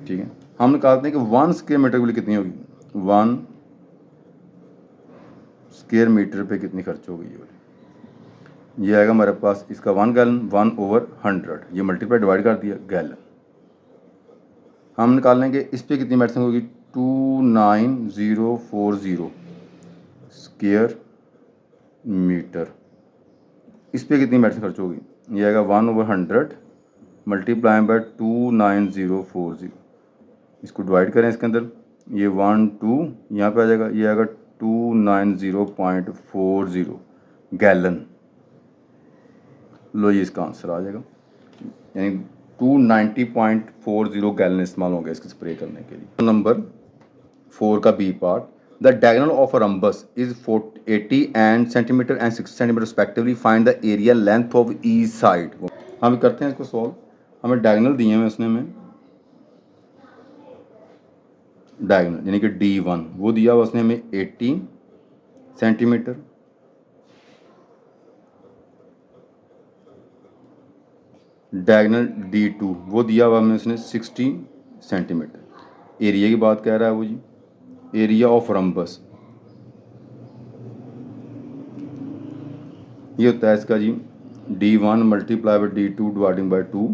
ठीक है। हम निकालते हैं कि 1 स्क्वायर मीटर के लिए कितनी होगी, 1 स्क्वायर मीटर पे कितनी खर्च होगी, ये आएगा हमारे पास इसका 1 गैलन 1/100, ये मल्टीप्लाई डिवाइड कर दिया गैलन। हम निकाल लेंगे इस पे कितनी मेडिसिन होगी, 29040 स्क्वायर मीटर, इस पे कितनी मेडिसिन खर्च होगी, ये आएगा 1/100 मल्टीप्लाई बाय 29040। इसको डिवाइड करें इसके अंदर, ये 1 2 यहाँ पे आ जाएगा, ये आएगा 290.40 गैलन। लो ये इसका आंसर आ जाएगा, यानी 290.40 गैलन इस्तेमाल होंगे इसके स्प्रे करने के लिए। नंबर 4 का B part, the diagonal of a rhombus is 80 and centimetre and 60 centimetre respectively, find the area length of each side. हम करते हैं इसको सॉल्व। हमें डायगोनल दिए हैं उसने हमें, डायगोनल यानी कि D1 वो दिया हुआ उसने हमें 80 सेंटीमीटर, डायगोनल D2 वो दिया हुआ हमें उसने 60 सेंटीमीटर। एरिया की बात कह रहा है वो जी, एरिया ऑफ रम्बस ये होता है इसका जी D1 multiply by D2 dividing by 2,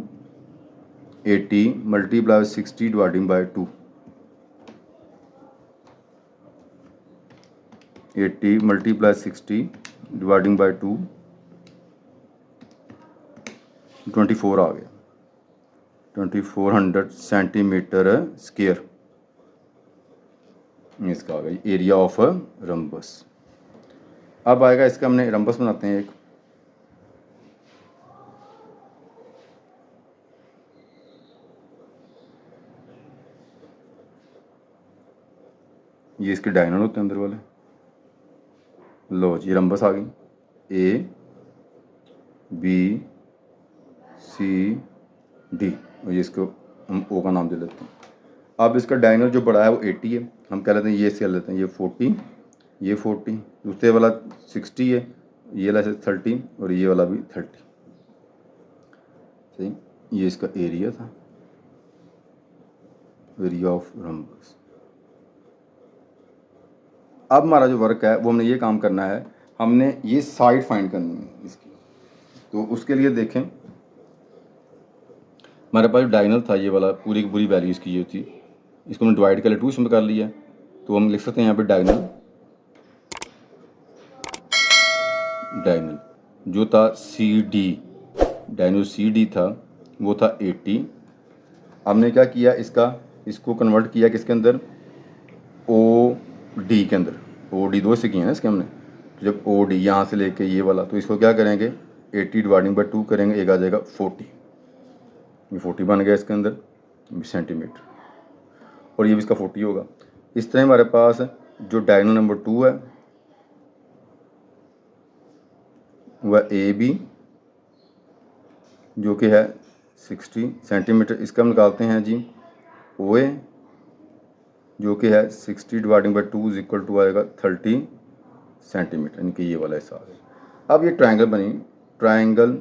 80 multiply by 60 dividing by 2, 80 multiply 60 dividing by 2, 24 आ गया, 2400 सेंटीमीटर स्क्वायर इसका आ गया एरिया ऑफ रम्बस। अब आएगा इसका, हमने रम्बस बनाते हैं एक, ये इसके डायगोनल होते हैं अंदर वाले। लो जी रम्बस आ गई, ए बी सी डी, और ये इसको हम ओ का नाम दे देते हैं। अब इसका डायगोनल जो बड़ा है वो 80 है, हम कह लेते हैं ये से लेते हैं, ये 40, ये 40, दूसरे वाला 60 है, ये वाला 30 और ये वाला भी 30। सही, ये इसका एरिया था, एरिया ऑफ रम्बस। अब हमारा जो वर्क है वो हमने ये काम करना है, हमने ये साइड फाइंड करनी है इसकी। तो उसके लिए देखें हमारे पास डायगोनल था ये वाला, पूरी की पूरी वैल्यू इसकी ये थी, इसको हमने डिवाइड कर लिया, 2 इसमें कर लिया, तो हम लिख सकते हैं यहाँ पे डायगोनल जो था CD, डायगोनल CD था वो था 80। हमने क्या किया इसको कन्वर्ट किया किसके अंदर, OD के अंदर, OD 2 से किया ना इसके हमने। तो जब OD यहाँ से लेके ये वाला, तो इसको क्या करेंगे 80 डिवाइडिंग बाई 2 करेंगे, एक आ जाएगा 40, ये 40 बन गया इसके अंदर सेंटीमीटर, और ये भी इसका 40 होगा। इस तरह हमारे पास जो डायगोनल नंबर 2 है वह AB जो कि है 60 सेंटीमीटर, इसका हम निकालते हैं जी OA जो कि है 60 dividing by 2 is equal to आएगा 30 सेंटीमीटर, यानी कि ये वाला हिस्सा आ गया। अब ये ट्रायंगल बनी, ट्रायंगल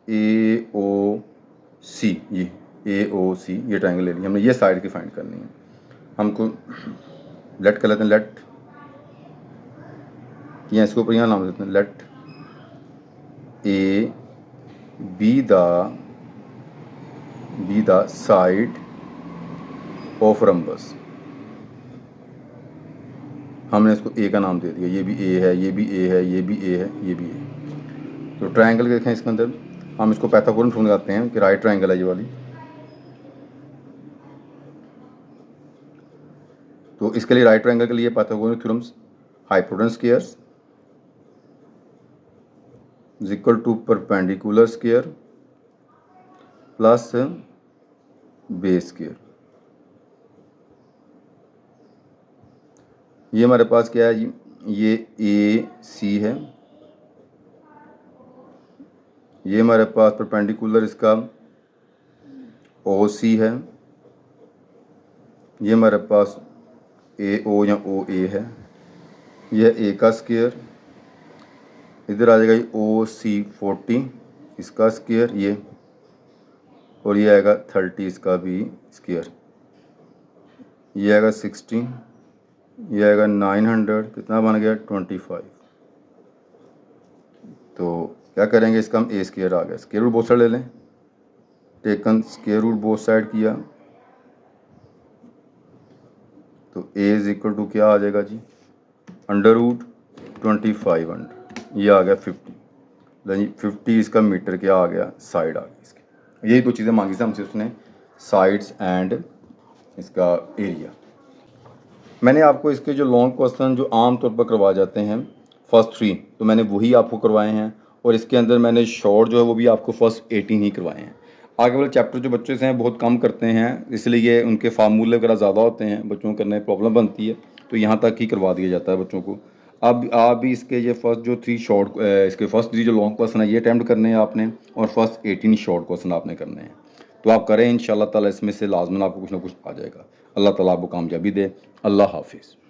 AOC, ये AOC ये ट्रायंगल ले लिया हमने, ये साइड की फाइंड करनी है हमको। लेट कर लेते हैं, लेट या इसके ऊपर यहाँ नाम देते हैं, late A be the side of rhombus। हमने इसको A का नाम दे दिया, ये भी A है, ये भी A है, ये भी A है, ये भी A है। तो ट्रायंगल देखें इसके अंदर, हम इसको पाइथागोरस थ्योरम लगाते हैं कि राइट ट्रायंगल है ये वाली। तो इसके लिए राइट ट्रायंगल के लिए Pythagoras theorems, hypotenuse squares is equal to perpendicular square plus base square. ये हमारे पास क्या है जी, ये AC है, ये हमारे पास परपेंडिकुलर इसका OC है, ये हमारे पास AO या OA है, यह A का स्क्वायर, इधर आ जाएगा OC 40 इसका स्क्वायर ये, और ये आएगा 30 इसका भी स्क्वायर, ये आएगा 16, ये आएगा 900, कितना बन गया 25। तो क्या करेंगे इसका हम A स्क्वायर आ गया, स्क्वायर रूट बोथ साइड ले लें, taken square root both side किया, तो A इज इक्वल टू क्या आ जाएगा जी, अंडर रूट 2500, ये आ गया 50, 50 इसका मीटर क्या आ गया, साइड आ गई इसकी। यही 2 चीज़ें मांगी थी हमसे उसने, साइड्स एंड इसका एरिया। मैंने आपको इसके जो लॉन्ग क्वेश्चन जो आम तौर पर करवाए जाते हैं फर्स्ट 3 तो मैंने वही आपको करवाए हैं, और इसके अंदर मैंने शॉर्ट जो है वो भी आपको फर्स्ट 18 ही करवाए हैं। आगे वाले चैप्टर जो बच्चे से हैं बहुत कम करते हैं, इसलिए उनके फार्मूले वगैरह ज़्यादा होते हैं, बच्चों को करने में प्रॉब्लम बनती है, तो यहाँ तक ही करवा दिया जाता है बच्चों को। अब आप भी इसके ये फर्स्ट जो 3 शॉर्ट इसके फर्स्ट 3 जो लॉन्ग क्वेश्चन है ये अटैम्प्ट करने हैं आपने, और फर्स्ट 18 शॉर्ट क्वेश्चन आपने करने हैं। तो आप करें इंशाल्लाह ताला, इसमें से लाजमन आपको कुछ ना कुछ आ जाएगा। अल्लाह ताला आपको कामयाबी दे। अल्लाह हाफिज़।